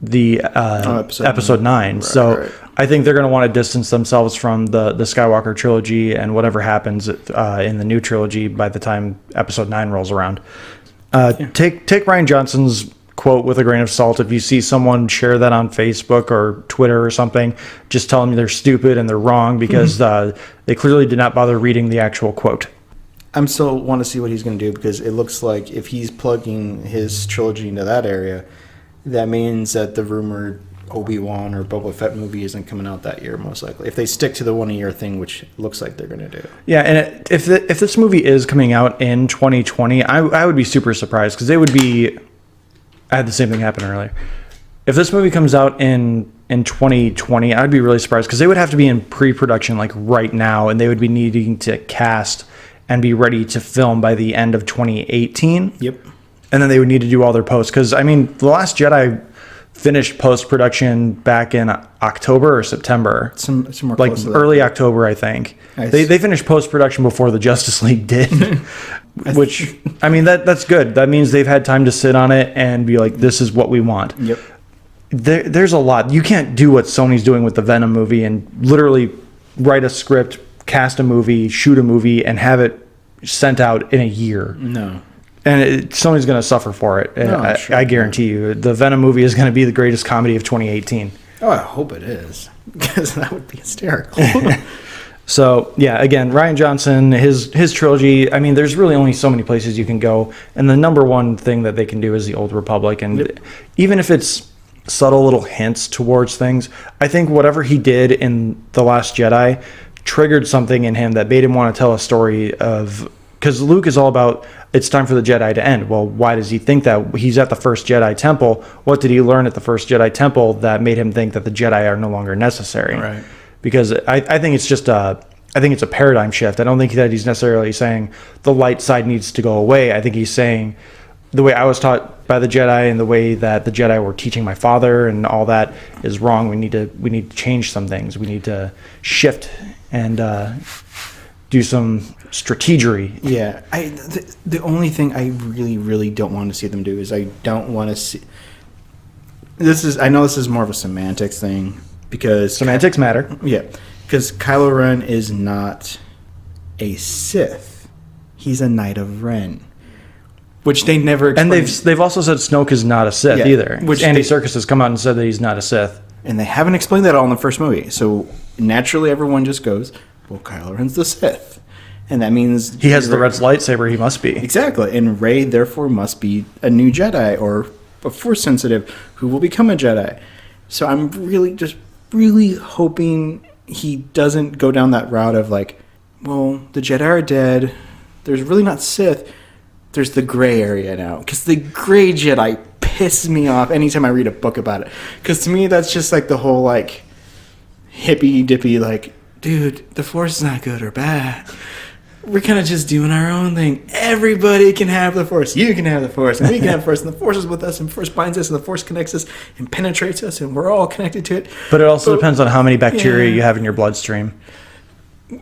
the episode 9. Right, so right. I think they're going to want to distance themselves from the Skywalker trilogy and whatever happens in the new trilogy by the time episode 9 rolls around. Take Rian Johnson's quote with a grain of salt. If you see someone share that on Facebook or Twitter or something, just tell them they're stupid and they're wrong, because they clearly did not bother reading the actual quote. I'm still want to see what he's going to do, because it looks like if he's plugging his trilogy into that area, that means that the rumored Obi-Wan or Boba Fett movie isn't coming out that year, most likely, if they stick to the 1 a year thing, which looks like they're going to do. Yeah, and if this movie is coming out in 2020, I would be super surprised, because they would be... I had the same thing happen earlier. If this movie comes out in 2020, I'd be really surprised, because they would have to be in pre-production like right now, and they would be needing to cast and be ready to film by the end of 2018. Yep. And then they would need to do all their posts, because I mean, The Last Jedi finished post-production back in October or September. Some more like early October, I think. Nice. They finished post-production before the Justice League did. Which, I mean, that's good. That means they've had time to sit on it and be like, this is what we want. Yep. There's a lot. You can't do what Sony's doing with the Venom movie and literally write a script, cast a movie, shoot a movie, and have it sent out in a year. No. And Sony's going to suffer for it. No, sure. I guarantee you. The Venom movie is going to be the greatest comedy of 2018. Oh, I hope it is, because that would be hysterical. So, yeah, again, Rian Johnson, his trilogy, I mean, there's really only so many places you can go. And the number one thing that they can do is the Old Republic. And even if it's subtle little hints towards things, I think whatever he did in The Last Jedi triggered something in him that made him want to tell a story of... Because Luke is all about, it's time for the Jedi to end. Well, why does he think that? He's at the first Jedi temple. What did he learn at the first Jedi temple that made him think that the Jedi are no longer necessary? Right. Because I think it's just I think it's a paradigm shift. I don't think that he's necessarily saying the light side needs to go away. I think he's saying the way I was taught by the Jedi and the way that the Jedi were teaching my father and all that is wrong. We need to change some things. We need to shift and do some strategery. Yeah. The only thing I really, really don't want to see them do is I don't want to see... I know this is more of a semantics thing, because... Semantics matter. Yeah. Because Kylo Ren is not a Sith. He's a Knight of Ren. Which they never explained. And they've also said Snoke is not a Sith either. Which Andy Serkis has come out and said that he's not a Sith. And they haven't explained that at all in the first movie. So naturally everyone just goes, well, Kylo Ren's the Sith. And that means... He has the red lightsaber, he must be. Exactly. And Rey, therefore, must be a new Jedi or a Force sensitive who will become a Jedi. So I'm really hoping he doesn't go down that route of like, well, the Jedi are dead. There's really not Sith. There's the gray area now. Because the gray Jedi pisses me off anytime I read a book about it. Because to me, that's just like the whole like hippy-dippy like, dude, the Force is not good or bad. We're kind of just doing our own thing. Everybody can have the Force. You can have the Force. And we can have the Force. And the Force is with us. And the Force binds us. And the Force connects us and penetrates us. And we're all connected to it. But it also depends on how many bacteria you have in your bloodstream.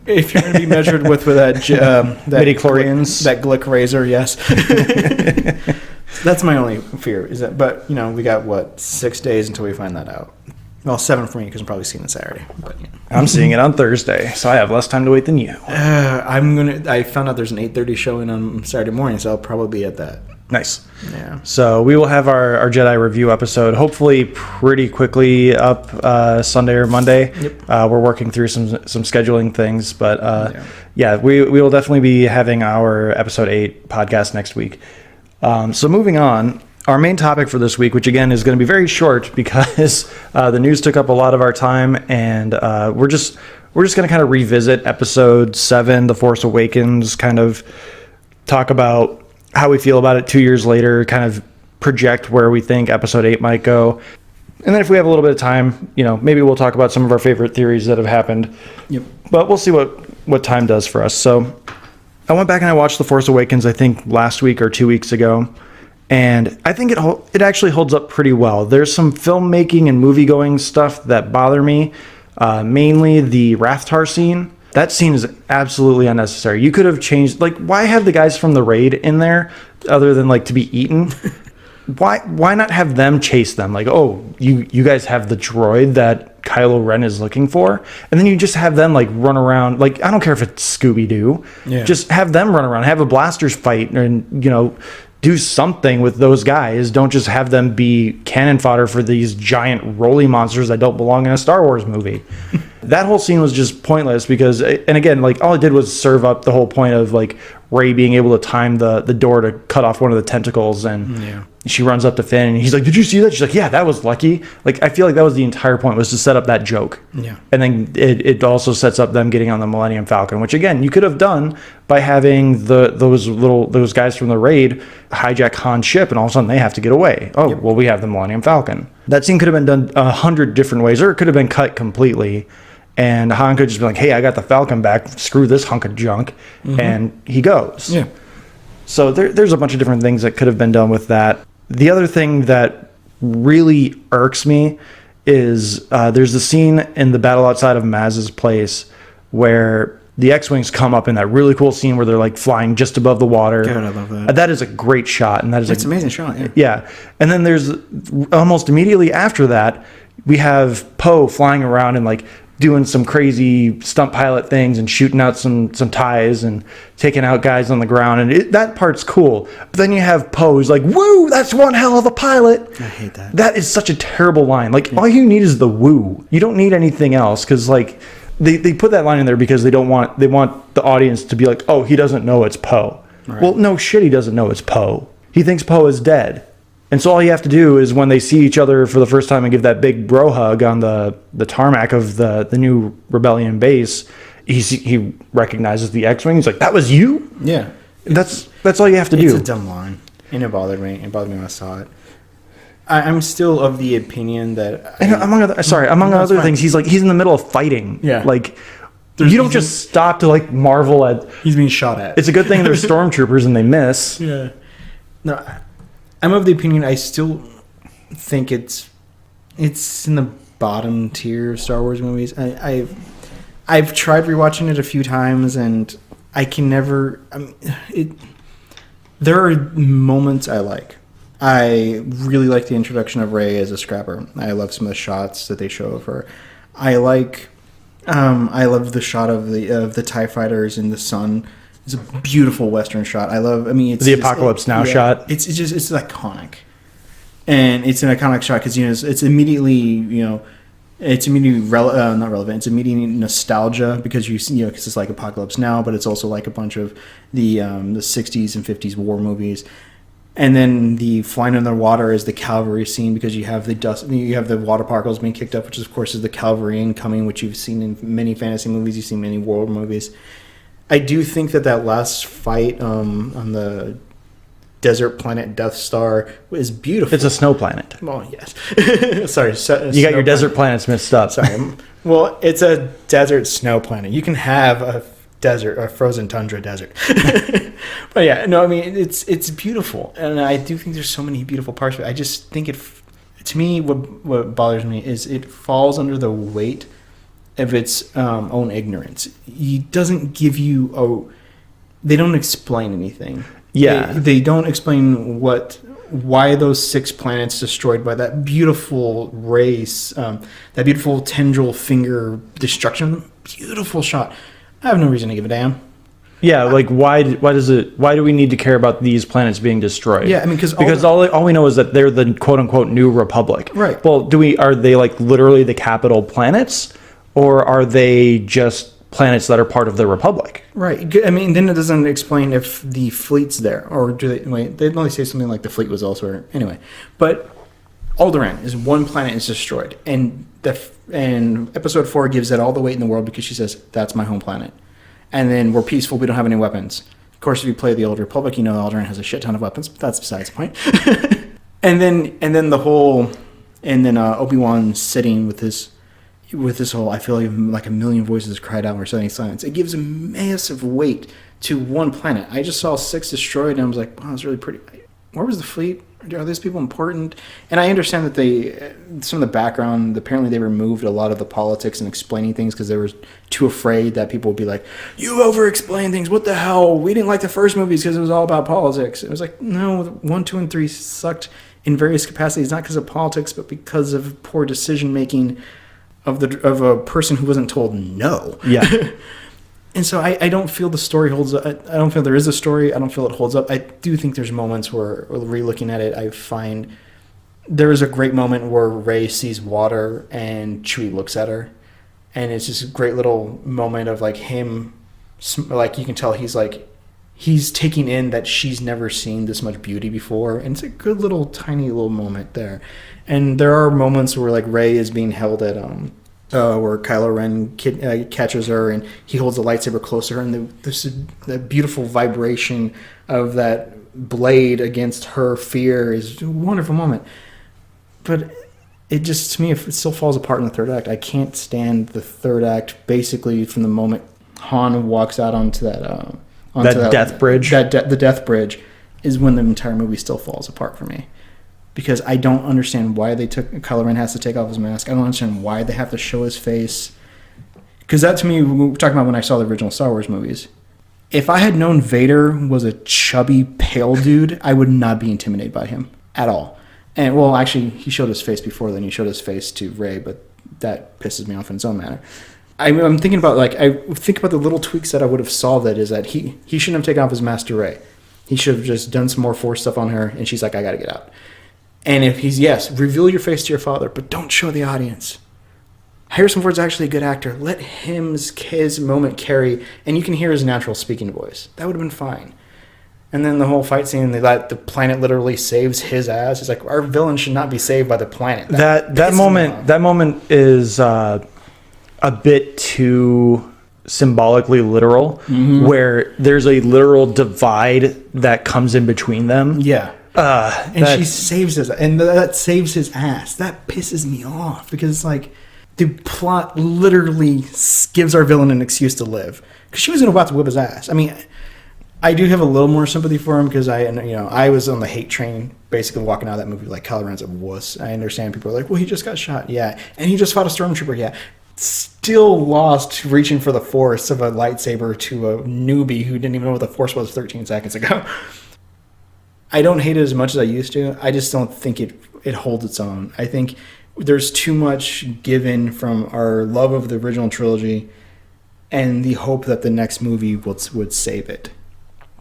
If you're going to be measured with that midichlorians. That glick razor, yes. That's my only fear. Is that? But, you know, we got, 6 days until we find that out. Well, 7 for me, because I'm probably seeing it Saturday. But, yeah. I'm seeing it on Thursday, so I have less time to wait than you. I found out there's an 8:30 showing on Saturday morning, so I'll probably be at that. Nice. Yeah. So we will have our Jedi review episode hopefully pretty quickly up Sunday or Monday. Yep. We're working through some scheduling things, but we will definitely be having our episode 8 podcast next week. So moving on, our main topic for this week, which again is going to be very short because the news took up a lot of our time, and we're just going to kind of revisit episode 7, The Force Awakens, kind of talk about how we feel about it 2 years later, kind of project where we think episode 8 might go. And then if we have a little bit of time, maybe we'll talk about some of our favorite theories that have happened. Yep. But we'll see what time does for us. So I went back and I watched The Force Awakens, I think last week or 2 weeks ago. And I think it actually holds up pretty well. There's some filmmaking and movie-going stuff that bother me, mainly the Rathtar scene. That scene is absolutely unnecessary. You could have changed, why have the guys from the raid in there other than to be eaten? Why not have them chase them? You guys have the droid that Kylo Ren is looking for, and then you just have them run around. I don't care if it's Scooby-Doo. Yeah. Just have them run around, have a blasters fight, and do something with those guys. Don't just have them be cannon fodder for these giant roly monsters that don't belong in a Star Wars movie. That whole scene was just pointless because, and again, all it did was serve up the whole point of Rey being able to time the door to cut off one of the tentacles, and she runs up to Finn and he's like, "Did you see that?" She's like, "Yeah, that was lucky." I feel like that was the entire point, was to set up that joke. Yeah. And then it also sets up them getting on the Millennium Falcon, which again you could have done by having those guys from the raid hijack Han's ship, and all of a sudden they have to get away. Oh, well, we have the Millennium Falcon. That scene could have been done 100 different ways, or it could have been cut completely. And Han could just be like, "Hey, I got the Falcon back. Screw this hunk of junk," and he goes. Yeah. So there's a bunch of different things that could have been done with that. The other thing that really irks me is there's the scene in the battle outside of Maz's place where the X-Wings come up in that really cool scene where they're flying just above the water. God, I love that. That is a great shot, and that is it's an amazing shot. Yeah. Yeah. And then there's almost immediately after that, we have Poe flying around and doing some crazy stunt pilot things and shooting out some ties and taking out guys on the ground, and that part's cool. But then you have Poe who's like, "Woo, that's one hell of a pilot." I hate that. That is such a terrible line. All you need is the woo. You don't need anything else, because they put that line in there because they want the audience to be like, "Oh, he doesn't know it's Poe." Right. Well, no shit, he doesn't know it's Poe. He thinks Poe is dead. And so all you have to do is, when they see each other for the first time, and give that big bro hug on the tarmac of the new Rebellion base, he recognizes the X-Wing. He's like, "That was you?" Yeah. That's all you have to do. It's a dumb line. And it bothered me. It bothered me when I saw it. I'm still of the opinion that... among other things, he's in the middle of fighting. Yeah. You don't just stop to marvel at... He's being shot at. It's a good thing they're stormtroopers and they miss. Yeah. No, I'm of the opinion, I still think it's in the bottom tier of Star Wars movies. I've tried rewatching it a few times, and I can never... there are moments I like. I really like the introduction of Rey as a scrapper. I love some of the shots that they show of her. I love the shot of the TIE fighters in the sun. It's a beautiful Western shot. It's the Apocalypse Now shot. It's iconic, and it's an iconic shot because it's immediately not relevant. It's immediately nostalgia because because it's Apocalypse Now, but it's also a bunch of the 60s and 50s war movies. And then the flying underwater is the cavalry scene because you have the dust, you have the water particles being kicked up, which of course is the cavalry incoming, which you've seen in many fantasy movies, you've seen many war movies. I do think that last fight on the desert planet Death Star is beautiful. It's a snow planet. Oh, yes. Sorry. You got your desert planets mixed up. Sorry. Well, it's a desert snow planet. You can have a frozen tundra desert. But yeah, no, it's beautiful. And I do think there's so many beautiful parts of it. I just think to me, what bothers me is it falls under the weight of its own ignorance. He doesn't give you they don't explain anything. Yeah. They don't explain why those 6 planets destroyed by that beautiful race, that beautiful tendril finger destruction. Beautiful shot. I have no reason to give a damn. Yeah, like why do we need to care about these planets being destroyed? Yeah, I mean, because all we know is that they're the quote unquote new republic. Right. Well, are they like literally the capital planets, or are they just planets that are part of the republic? Right. I mean, then it doesn't explain if the fleet's there, or do they? Wait, they'd only say something like the fleet was elsewhere. Anyway, but Alderaan is one planet is destroyed, and Episode 4 gives it all the weight in the world because she says that's my home planet. And then we're peaceful. We don't have any weapons. Of course, if you play the Old Republic, you know Alderaan has a shit ton of weapons, but that's besides the point. and then Obi-Wan sitting with this whole, I feel like a million voices cried out, we're setting silence. It gives a massive weight to one planet. I just saw 6 destroyed, and I was like, wow, that's really pretty. Where was the fleet? Are these people important? And I understand that some of the background, apparently they removed a lot of the politics and explaining things because they were too afraid that people would be like, you over-explain things, what the hell? We didn't like the first movies because it was all about politics. It was like, no, 1, 2, and 3 sucked in various capacities, not because of politics, but because of poor decision-making of a person who wasn't told no. Yeah. And so I don't feel the story holds up. I don't feel there is a story. I don't feel it holds up. I do think there's moments where, re-looking at it, I find there is a great moment where Rey sees water and Chewie looks at her. And it's just a great little moment of like him, like you can tell he's taking in that she's never seen this much beauty before. And it's a good little tiny little moment there. And there are moments where like Rey is being held at where Kylo Ren catches her and he holds the lightsaber close to her, and the beautiful vibration of that blade against her fear is a wonderful moment. But it just, to me, if it still falls apart in the third act. I can't stand the third act. Basically, from the moment Han walks out onto that death bridge, the death bridge, is when the entire movie still falls apart for me. Because I don't understand why Kylo Ren has to take off his mask. I don't understand why they have to show his face. Because that, to me, we were talking about when I saw the original Star Wars movies. If I had known Vader was a chubby, pale dude, I would not be intimidated by him at all. And, well, actually, he showed his face before then. He showed his face to Rey, but that pisses me off in its own manner. I'm thinking about, the little tweaks that I would have solved that is that he shouldn't have taken off his mask to Rey. He should have just done some more Force stuff on her, and she's like, I gotta get out. And if he's, yes, reveal your face to your father, but don't show the audience. Harrison Ford's actually a good actor. Let his moment carry, and you can hear his natural speaking voice. That would have been fine. And then the whole fight scene, the planet literally saves his ass. It's like, our villain should not be saved by the planet. That moment is a bit too symbolically literal, where there's a literal divide that comes in between them. Yeah. And she saves his, and that saves his ass. That pisses me off because it's like the plot literally gives our villain an excuse to live, because she was about to whip his ass. I mean, I do have a little more sympathy for him because I was on the hate train, basically walking out of that movie like Kylo Ren's a wuss. I understand people are like, well, he just got shot, yeah, and he just fought a stormtrooper, yeah. Still lost reaching for the Force of a lightsaber to a newbie who didn't even know what the Force was 13 seconds ago. I don't hate it as much as I used to. I just don't think it holds its own. I think there's too much given from our love of the original trilogy and the hope that the next movie would save it.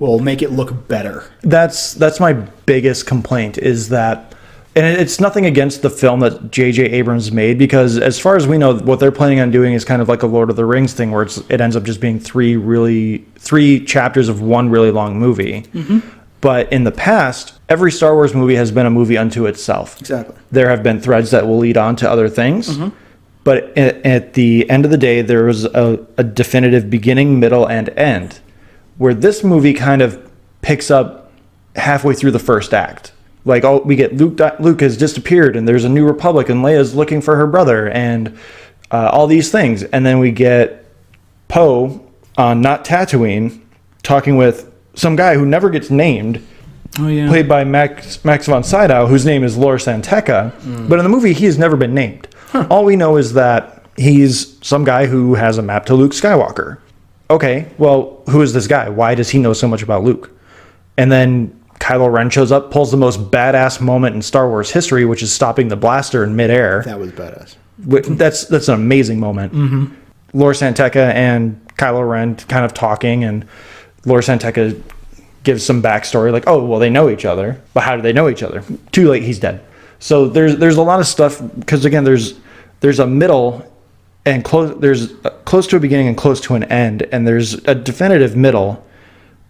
Will make it look better. That's my biggest complaint, is that, and it's nothing against the film that J.J. Abrams made, because as far as we know, what they're planning on doing is kind of like a Lord of the Rings thing, where it ends up just being three chapters of one really long movie. Mm-hmm. But in the past, every Star Wars movie has been a movie unto itself. Exactly. There have been threads that will lead on to other things. Mm-hmm. But at the end of the day, there was a definitive beginning, middle, and end, where this movie kind of picks up halfway through the first act. Like, we get Luke has disappeared, and there's a new republic, and Leia's looking for her brother, and all these things. And then we get Poe on not Tatooine talking with some guy who never gets named, played by Max von Sydow, whose name is Lor Santeca. But in the movie, he has never been named. Huh. All we know is that he's some guy who has a map to Luke Skywalker. Okay, well, who is this guy? Why does he know so much about Luke? And then Kylo Ren shows up, pulls the most badass moment in Star Wars history, which is stopping the blaster in midair. That was badass. That's an amazing moment. Mm-hmm. Lor Santeca and Kylo Ren kind of talking, and Lor San Tekka gives some backstory, like, oh, well, they know each other, but how do they know each other? Too late, he's dead. So there's a lot of stuff, because again, there's a middle and there's close to a beginning and close to an end, and there's a definitive middle,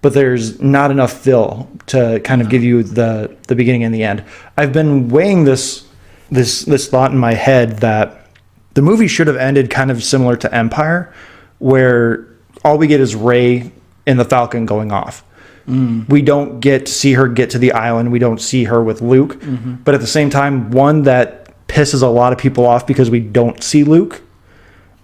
but there's not enough fill to kind of give you the beginning and the end. I've been weighing this thought in my head that the movie should have ended kind of similar to Empire, where all we get is Rey and the Falcon going off. We don't get to see her get to the island. We don't see her with Luke. But at the same time, one, that pisses a lot of people off because we don't see Luke.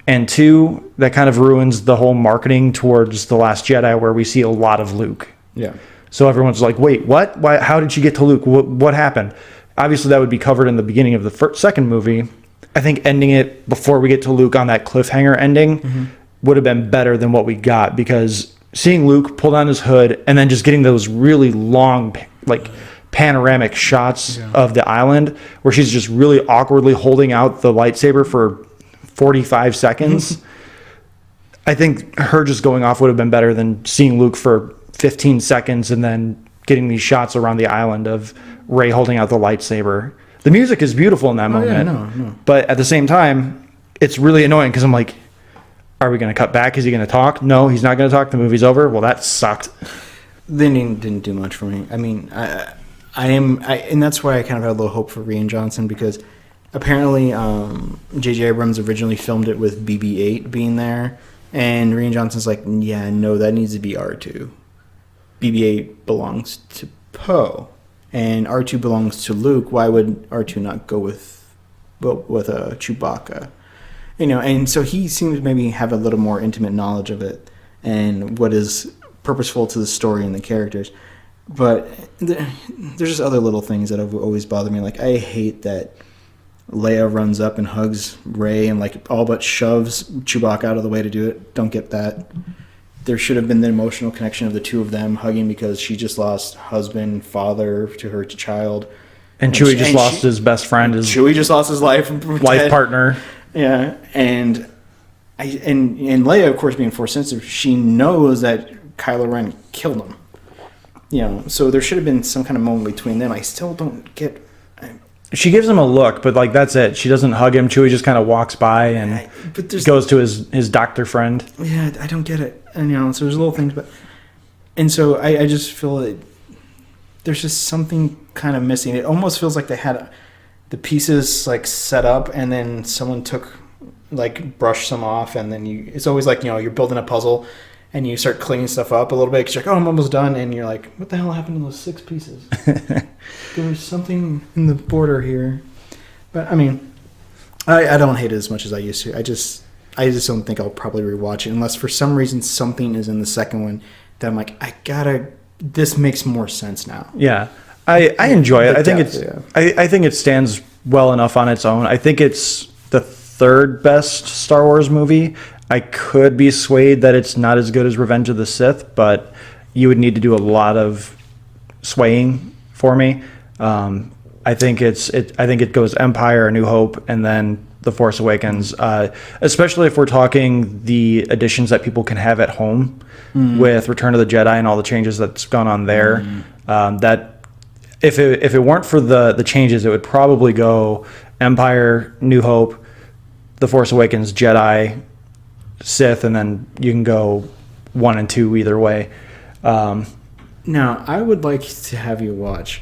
And two, that kind of ruins the whole marketing towards The Last Jedi, where we see a lot of Luke. Yeah. So everyone's like, wait, what? Why? How did she get to Luke? What happened? Obviously, that would be covered in the beginning of the second movie. I think ending it before we get to Luke on that cliffhanger ending would have been better than what we got, because seeing Luke pull down his hood and then just getting those really long, like, panoramic shots of the island where she's just really awkwardly holding out the lightsaber for 45 seconds. I think her just going off would have been better than seeing Luke for 15 seconds and then getting these shots around the island of Rey holding out the lightsaber. The music is beautiful in that moment, but at the same time, it's really annoying because I'm like, are we going to cut back? Is he going to talk? No, he's not going to talk. The movie's over. Well, that sucked. They didn't do much for me. I mean, and that's why I kind of had a little hope for Rian Johnson, because apparently J.J. Abrams originally filmed it with BB-8 being there, and Rian Johnson's like, yeah, no, that needs to be R2. BB-8 belongs to Poe, and R2 belongs to Luke. Why would R2 not go with a Chewbacca? You know, and so he seems to maybe have a little more intimate knowledge of it and what is purposeful to the story and the characters. But there's just other little things that have always bothered me. Like, I hate that Leia runs up and hugs Rey and, like, all but shoves Chewbacca out of the way to do it. Don't get that. There should have been the emotional connection of the two of them hugging, because she just lost husband, father to her child. And Chewie just lost his best friend. Chewie just lost his life partner. Yeah, and Leia, of course, being Force sensitive, she knows that Kylo Ren killed him. You know, so there should have been some kind of moment between them. I still don't get. She gives him a look, but, like, that's it. She doesn't hug him. Chewie just kind of walks by and goes to his doctor friend. Yeah, I don't get it. And, you know, so there's little things, and so I just feel that there's just something kind of missing. It almost feels like they had the pieces, like, set up, and then someone brushed some off, and then it's always like, you know, you're building a puzzle and you start cleaning stuff up a little bit because you're like, oh, I'm almost done, and you're like, what the hell happened to those 6 pieces? There was something in the border here. But I mean, I don't hate it as much as I used to. I just don't think I'll probably rewatch it unless for some reason something is in the second one that I'm like, this makes more sense now. Yeah. I enjoy it. I think it stands well enough on its own. I think it's the third best Star Wars movie. I could be swayed that it's not as good as Revenge of the Sith, but you would need to do a lot of swaying for me. I think it goes Empire, A New Hope, and then The Force Awakens. Especially if we're talking the additions that people can have at home with Return of the Jedi and all the changes that's gone on there. That if it weren't for the changes, it would probably go Empire, New Hope, The Force Awakens, Jedi, Sith, and then you can go 1 and 2 either way. Now, I would like to have you watch.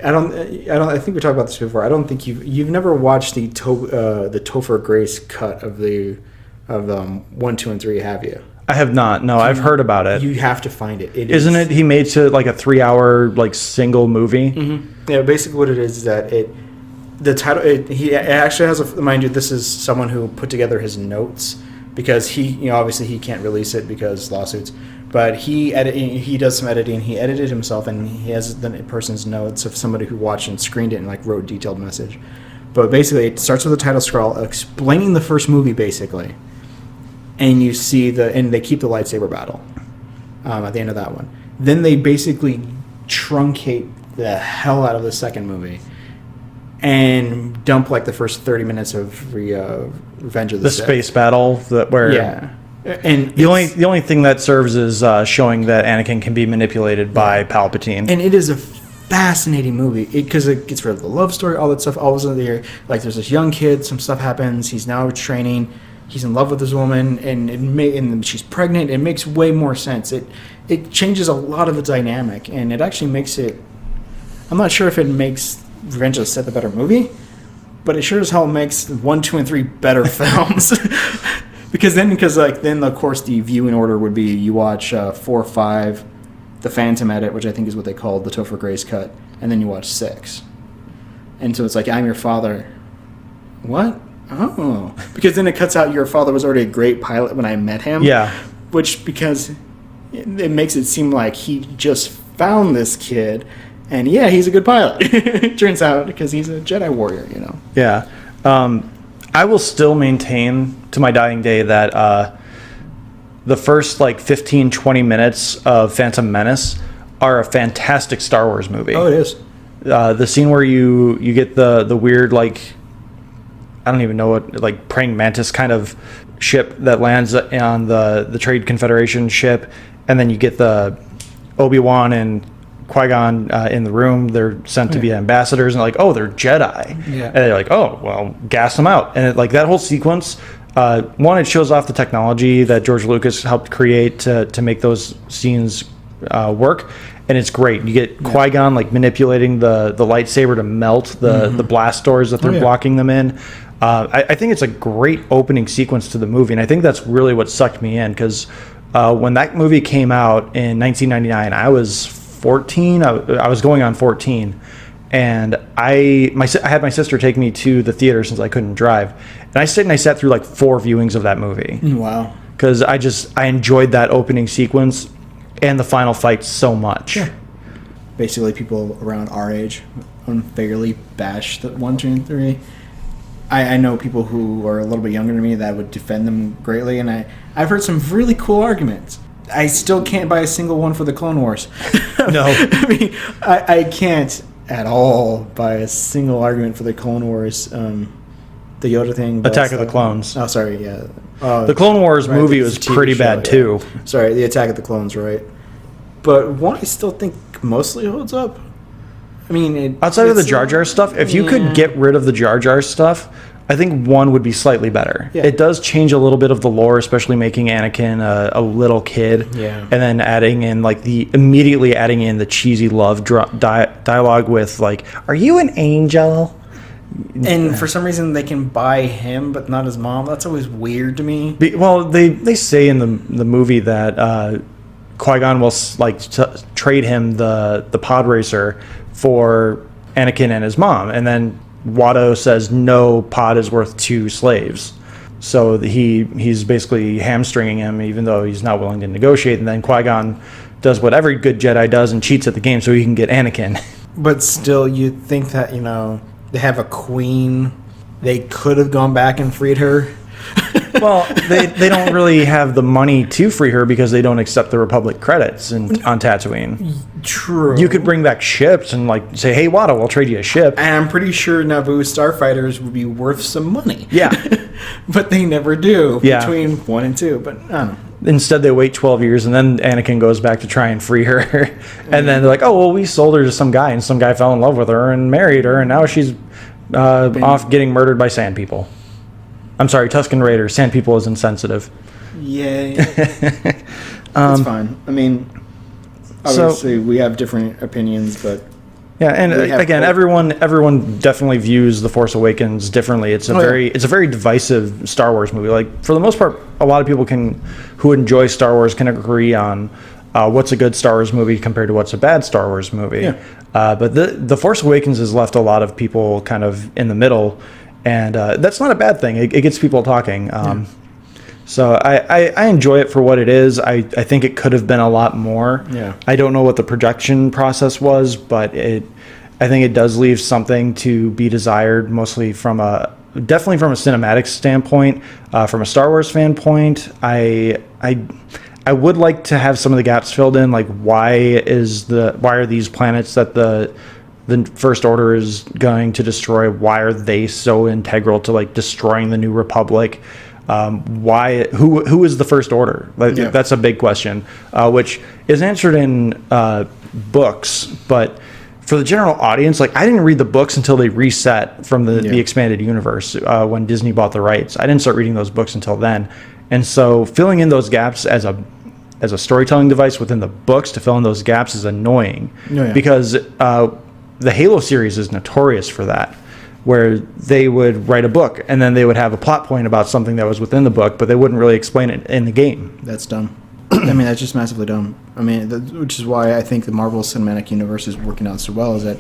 I think we talked about this before. I don't think you've never watched the Topher Grace cut of 1, 2, and 3, have you? I have not. No, I've heard about it. You have to find it. Isn't it he made to like a 3-hour like single movie? Mm-hmm. Yeah, basically what it is that the title he actually has mind you, this is someone who put together his notes, because he obviously he can't release it because lawsuits, but he does some editing. He edited himself, and he has the person's notes of somebody who watched and screened it and like wrote a detailed message. But basically it starts with a title scroll explaining the first movie basically. And you see and they keep the lightsaber battle at the end of that one. Then they basically truncate the hell out of the second movie and dump like the first 30 minutes of Revenge of the Sith. The space battle And The only thing that serves is showing that Anakin can be manipulated by Palpatine. And it is a fascinating movie because it gets rid of the love story, all that stuff. All of a sudden, like there's this young kid, some stuff happens. He's now training. He's in love with this woman, and she's pregnant. It makes way more sense. It changes a lot of the dynamic, and it actually makes it. I'm not sure if it makes Revenge of the Sith a better movie, but it sure as hell makes 1, 2, and 3 better films. Because then of course the viewing order would be you watch 4, 5, the Phantom edit, which I think is what they called the Topher Grace cut, and then you watch 6. And so it's like, I'm your father. What? Oh. Because then it cuts out your father was already a great pilot when I met him. Yeah. Which, because it makes it seem like he just found this kid, and yeah, he's a good pilot. Turns out, because he's a Jedi warrior, Yeah. I will still maintain to my dying day that the first 15, 20 minutes of Phantom Menace are a fantastic Star Wars movie. Oh, it is. The scene where you get the weird, I don't even know what, praying mantis kind of ship that lands on the Trade Confederation ship, and then you get the Obi-Wan and Qui-Gon in the room. They're sent to be ambassadors, and they're Jedi. Yeah. And they're like, oh, well, gas them out. And that whole sequence, one, it shows off the technology that George Lucas helped create to make those scenes work. And it's great. You get Qui-Gon manipulating the lightsaber to melt the blast doors that they're blocking them in. I think it's a great opening sequence to the movie, and I think that's really what sucked me in, because when that movie came out in 1999, I was 14. I was going on 14, and I had my sister take me to the theater since I couldn't drive, and I sat through 4 viewings of that movie. Wow. Because I enjoyed that opening sequence and the final fight so much. Yeah. Basically, people around our age unfairly bash the 1, 2, and 3. I know people who are a little bit younger than me that would defend them greatly, and I've heard some really cool arguments. I still can't buy a single one for the Clone Wars. No. I mean, I can't at all buy a single argument for the Clone Wars. The Yoda thing. Attack of the Clones. Oh, sorry, yeah. The Clone Wars movie was pretty bad, too. Sorry, the Attack of the Clones, right? But one I still think mostly holds up. I mean, outside of the Jar Jar stuff, if you could get rid of the Jar Jar stuff, I think 1 would be slightly better. Yeah. It does change a little bit of the lore, especially making Anakin a little kid. Yeah. And then adding in immediately adding in the cheesy love dialogue with "Are you an angel?" And for some reason they can buy him but not his mom. That's always weird to me. Well, they say in the movie that Qui-Gon will trade him the pod racer for Anakin and his mom, and then Watto says no pod is worth 2 slaves, so he's basically hamstringing him, even though he's not willing to negotiate. And then Qui-Gon does what every good Jedi does and cheats at the game so he can get Anakin. But still, you'd think that they have a queen, they could have gone back and freed her. Well, they don't really have the money to free her because they don't accept the Republic credits on Tatooine. True. You could bring back ships and say, "Hey, Watto, I'll trade you a ship." And I'm pretty sure Naboo starfighters would be worth some money. Yeah. But they never do between 1 and 2. But I don't know. Instead, they wait 12 years, and then Anakin goes back to try and free her. And then they're like, "Oh, well, we sold her to some guy, and some guy fell in love with her and married her, and now she's off getting murdered by sand people." I'm sorry, Tusken Raiders. Sand people is insensitive. Yay. That's fine. I mean, obviously we have different opinions, but yeah. And again, everyone definitely views The Force Awakens differently. It's a very divisive Star Wars movie. For the most part, a lot of people who enjoy Star Wars can agree on what's a good Star Wars movie compared to what's a bad Star Wars movie. Yeah. But the Force Awakens has left a lot of people kind of in the middle. And that's not a bad thing. It gets people talking. So I enjoy it for what it is. I think it could have been a lot more. Yeah. I don't know what the production process was, but I think it does leave something to be desired, mostly definitely from a cinematic standpoint. From a Star Wars standpoint, I would like to have some of the gaps filled in, why are these planets that the First Order is going to destroy, why are they so integral to destroying the New Republic? Who is the First Order? That's a big question, which is answered in books, but for the general audience, like I didn't read the books until they reset from the expanded universe when Disney bought the rights. I didn't start reading those books until then, and so filling in those gaps as a storytelling device within the books to fill in those gaps is annoying because the Halo series is notorious for that, where they would write a book and then they would have a plot point about something that was within the book, but they wouldn't really explain it in the game. That's dumb. I mean, that's just massively dumb. I mean, which is why I think the Marvel Cinematic Universe is working out so well, is that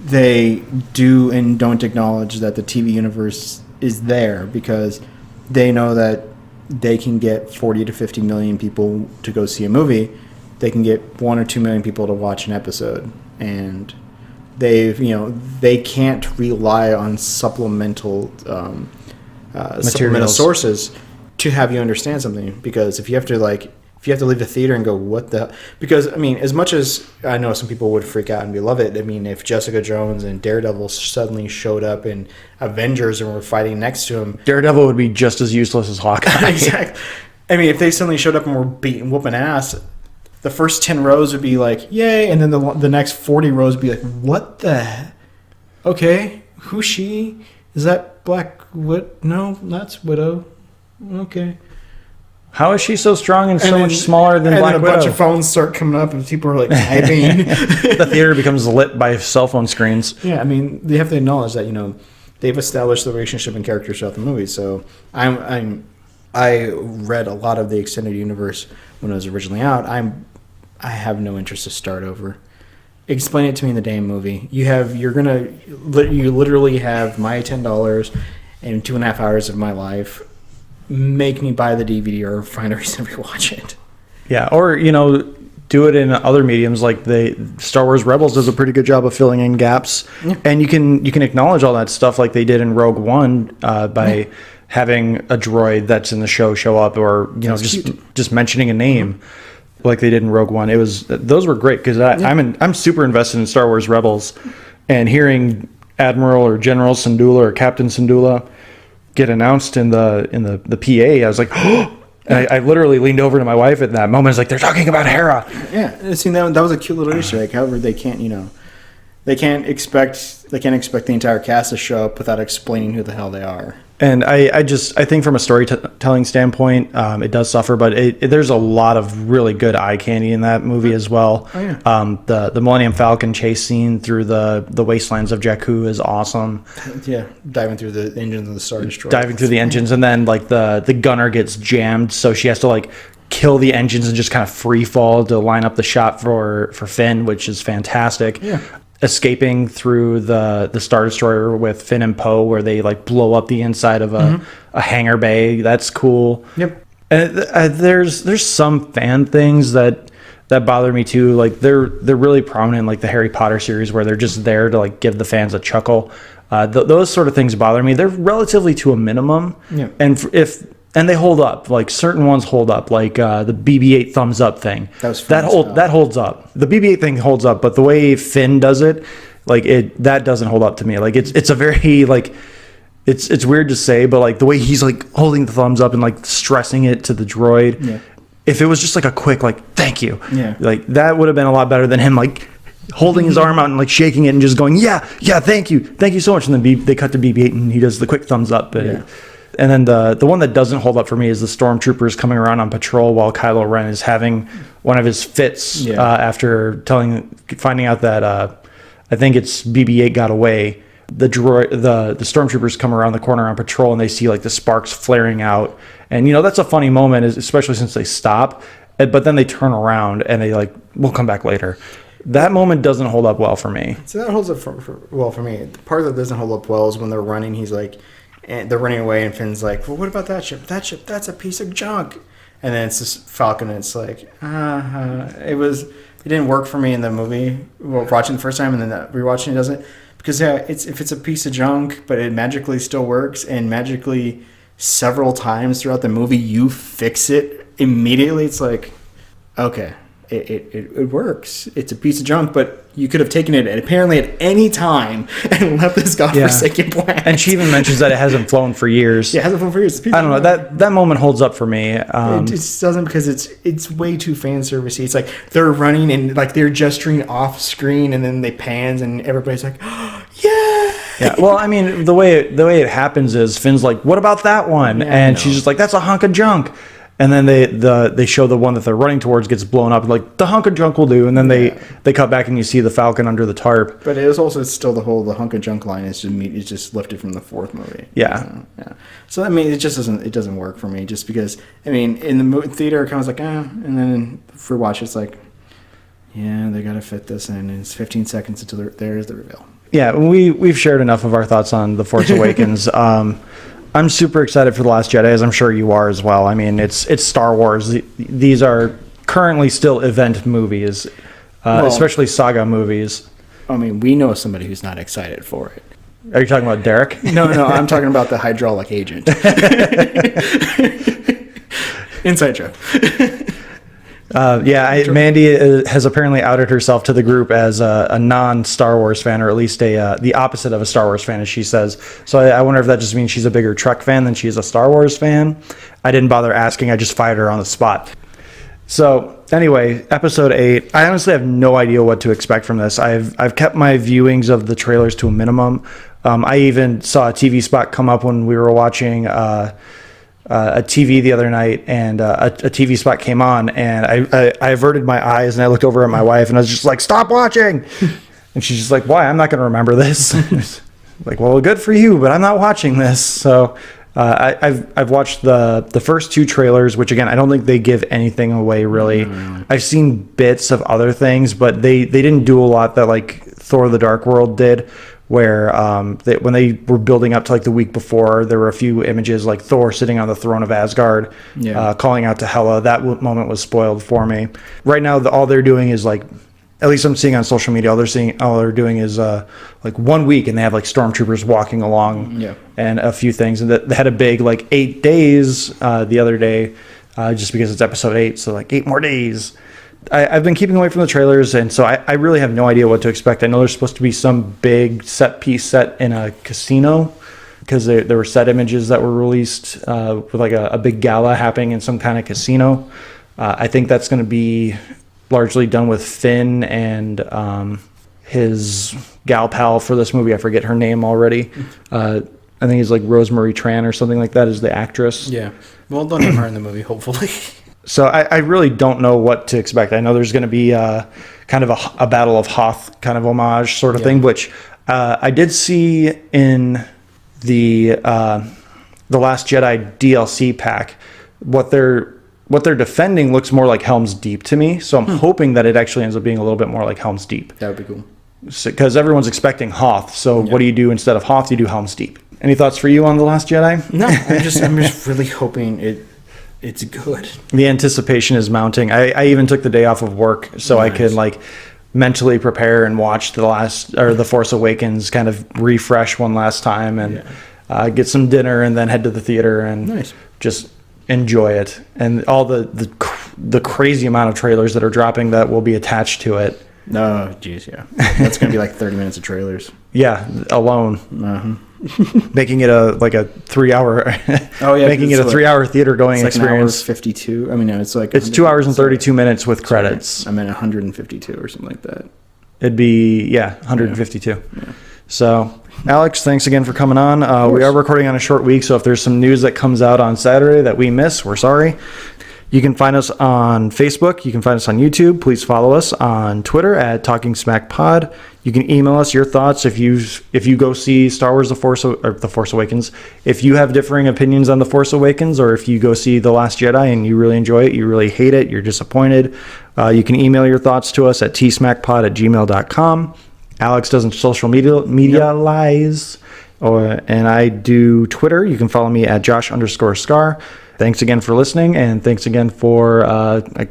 they do and don't acknowledge that the TV universe is there because they know that they can get 40 to 50 million people to go see a movie. They can get 1 or 2 million people to watch an episode. And they can't rely on supplemental sources to have you understand something, because if you have to leave the theater and go, what the... Because, I mean, as much as I know some people would freak out and love it, I mean, if Jessica Jones and Daredevil suddenly showed up in Avengers and were fighting next to him... Daredevil would be just as useless as Hawkeye. Exactly. I mean, if they suddenly showed up and were whooping ass, the first 10 rows would be like, yay, and then the next 40 rows would be like, what the... Okay, who's she? Is that Black Widow? No, that's Widow. Okay. How is she so strong and so much smaller than Black Widow? And then a bunch of phones start coming up and people are like typing. The theater becomes lit by cell phone screens. Yeah, I mean, they have to acknowledge that, they've established the relationship and characters throughout the movie. So I read a lot of the extended universe when it was originally out. I have no interest to start over. Explain it to me in the damn movie. You literally have my $10 and 2.5 hours of my life. Make me buy the DVD or find a reason to rewatch it. Yeah, or do it in other mediums. Like Star Wars Rebels does a pretty good job of filling in gaps, and you can acknowledge all that stuff like they did in Rogue One by having a droid that's in the show up, or just mentioning a name like they did in Rogue One. Those were great because I'm super invested in Star Wars Rebels, and hearing Admiral or General Syndulla or Captain Syndulla get announced in the PA, I was like, oh! And I literally leaned over to my wife at that moment. I was like, they're talking about Hera. Yeah, see, that was a cute little Easter egg. However, they can't expect the entire cast to show up without explaining who the hell they are. And I think from a storytelling standpoint, it does suffer, but there's a lot of really good eye candy in that movie as well. Oh, yeah. The Millennium Falcon chase scene through the wastelands of Jakku is awesome. Yeah, diving through the engines of the Star Destroyer. Diving through the engines, and then like the gunner gets jammed, so she has to like kill the engines and just kind of free fall to line up the shot for Finn, which is fantastic. Yeah. Escaping through the Star Destroyer with Finn and Poe, where they like blow up the inside of a hangar bay. That's cool. Yep. And there's some fan things that bother me too. Like they're really prominent, like the Harry Potter series, where they're just there to like give the fans a chuckle. Those sort of things bother me. They're relatively to a minimum. Yeah. And they hold up. Like certain ones hold up, like the BB-8 thumbs up thing. That holds up. The BB-8 thing holds up, but the way Finn does it, like that doesn't hold up to me. Like it's a very like it's weird to say, but like the way he's like holding the thumbs up and like stressing it to the droid. Yeah. If it was just like a quick like thank you, yeah, like that would have been a lot better than him like holding his arm out and like shaking it and just going yeah thank you so much, and then they cut to BB-8 and he does the quick thumbs up. And then the one that doesn't hold up for me is the stormtroopers coming around on patrol while Kylo Ren is having one of his fits after finding out that I think it's BB-8 got away. The stormtroopers come around the corner on patrol and they see like the sparks flaring out, and that's a funny moment, especially since they stop, but then they turn around and they like, we'll come back later. That moment doesn't hold up well for me. So that holds up well for me. The part that doesn't hold up well is when they're running. He's like. And they're running away, and Finn's like, well, what about that ship? That ship, that's a piece of junk. And then it's this Falcon, and it's like, it didn't work for me in the movie. Well, watching the first time, and then rewatching it doesn't. Because, if it's a piece of junk, but it magically still works, and magically several times throughout the movie, you fix it immediately, it's like, okay. it works. It's a piece of junk, but you could have taken it apparently at any time and left this godforsaken planet. And she even mentions that it hasn't flown for years. Yeah, it hasn't flown for years. I don't know. That moment holds up for me. It just doesn't, because it's way too fan servicey. It's like they're running and like they're gesturing off screen, and then they pans and everybody's like, oh, yeah. Yeah. Well, I mean, the way it happens is Finn's like, "What about that one?" Yeah, and she's just like, "That's a hunk of junk." And then they show the one that they're running towards gets blown up, like the hunk of junk will do. And then they cut back and you see the Falcon under the tarp. But it is also still the hunk of junk line is just lifted from the fourth movie. Yeah. Yeah. So I mean, it doesn't work for me, just because I mean, in the theater it kind of was like, and then for watch it's like, yeah, they got to fit this in. And it's 15 seconds until there's the reveal. Yeah, we've shared enough of our thoughts on The Force Awakens. I'm super excited for The Last Jedi, as I'm sure you are as well. I mean, it's Star Wars. These are currently still event movies, especially saga movies. I mean, we know somebody who's not excited for it. Are you talking about Derek? No, I'm talking about the hydraulic agent. Inside joke. Mandy has apparently outed herself to the group as a non-Star Wars fan, or at least the opposite of a Star Wars fan, as she says. So I wonder if that just means she's a bigger Trek fan than she is a Star Wars fan. I didn't bother asking. I just fired her on the spot. So anyway, episode 8. I honestly have no idea what to expect from this. I've kept my viewings of the trailers to a minimum. I even saw a TV spot come up when we were watching a TV the other night, and a TV spot came on, and I averted my eyes and I looked over at my wife and I was just like, "Stop watching!" And she's just like, "Why? I'm not going to remember this." Like, well, good for you, but I'm not watching this. So I've watched the first 2 trailers, which again, I don't think they give anything away really. I've seen bits of other things, but they didn't do a lot that like Thor: The Dark World did, where when they were building up to like the week before, there were a few images like Thor sitting on the throne of Asgard, calling out to Hela. That moment was spoiled for me. Right now, all they're doing is like, at least I'm seeing on social media, all they're doing is like 1 week, and they have like stormtroopers walking along, and a few things, and they had a big like 8 days the other day, just because it's episode 8, so like 8 more days. I've been keeping away from the trailers, and so I really have no idea what to expect. I know there's supposed to be some big set piece set in a casino, because there were set images that were released with like a big gala happening in some kind of casino. I think that's going to be largely done with Finn and his gal pal for this movie. I forget her name already. I think it's like Rosemary Tran or something like that is the actress. Yeah. Well, they'll name her in the movie, hopefully. So I really don't know what to expect. I know there's going to be kind of a Battle of Hoth kind of homage sort of thing, which I did see in the Last Jedi DLC pack. What they're defending looks more like Helm's Deep to me. So I'm hoping that it actually ends up being a little bit more like Helm's Deep. That would be cool. Because everyone's expecting Hoth. So what do you do instead of Hoth? You do Helm's Deep. Any thoughts for you on The Last Jedi? No, I'm just really hoping it's good. The anticipation is mounting. I even took the day off of work so I could like mentally prepare and watch the Force Awakens, kind of refresh one last time, and get some dinner and then head to the theater and just enjoy it. And all the crazy amount of trailers that are dropping that will be attached to it. No, geez, yeah. That's going to be like 30 minutes of trailers. Yeah, alone. Making it a 3-hour making it a 3-hour theater going experience. An hour 52. I mean, no, it's like it's 2 hours and 32 minutes with credits. I meant 152 or something like that. It'd be 152. Yeah. So Alex, thanks again for coming on. We are recording on a short week, so if there's some news that comes out on Saturday that we miss, we're sorry. You can find us on Facebook. You can find us on YouTube. Please follow us on Twitter at Talking Smack Pod. You can email us your thoughts if you go see Star Wars: The Force Awakens. If you have differing opinions on The Force Awakens, or if you go see The Last Jedi and you really enjoy it, you really hate it, you're disappointed, you can email your thoughts to us at tsmackpod@gmail.com. Alex does social media lies, and I do Twitter. You can follow me at Josh_Scar. Thanks again for listening, and thanks again for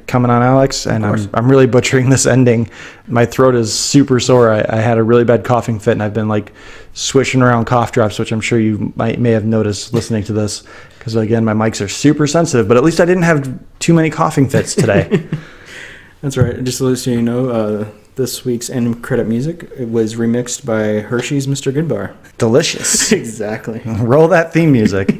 coming on, Alex. And I'm really butchering this ending. My throat is super sore. I had a really bad coughing fit, and I've been like swishing around cough drops, which I'm sure you may have noticed listening to this, because again, my mics are super sensitive. But at least I didn't have too many coughing fits today. That's right. Just to let you know, this week's end credit music it was remixed by Hershey's Mr. Goodbar. Delicious. Exactly. Roll that theme music.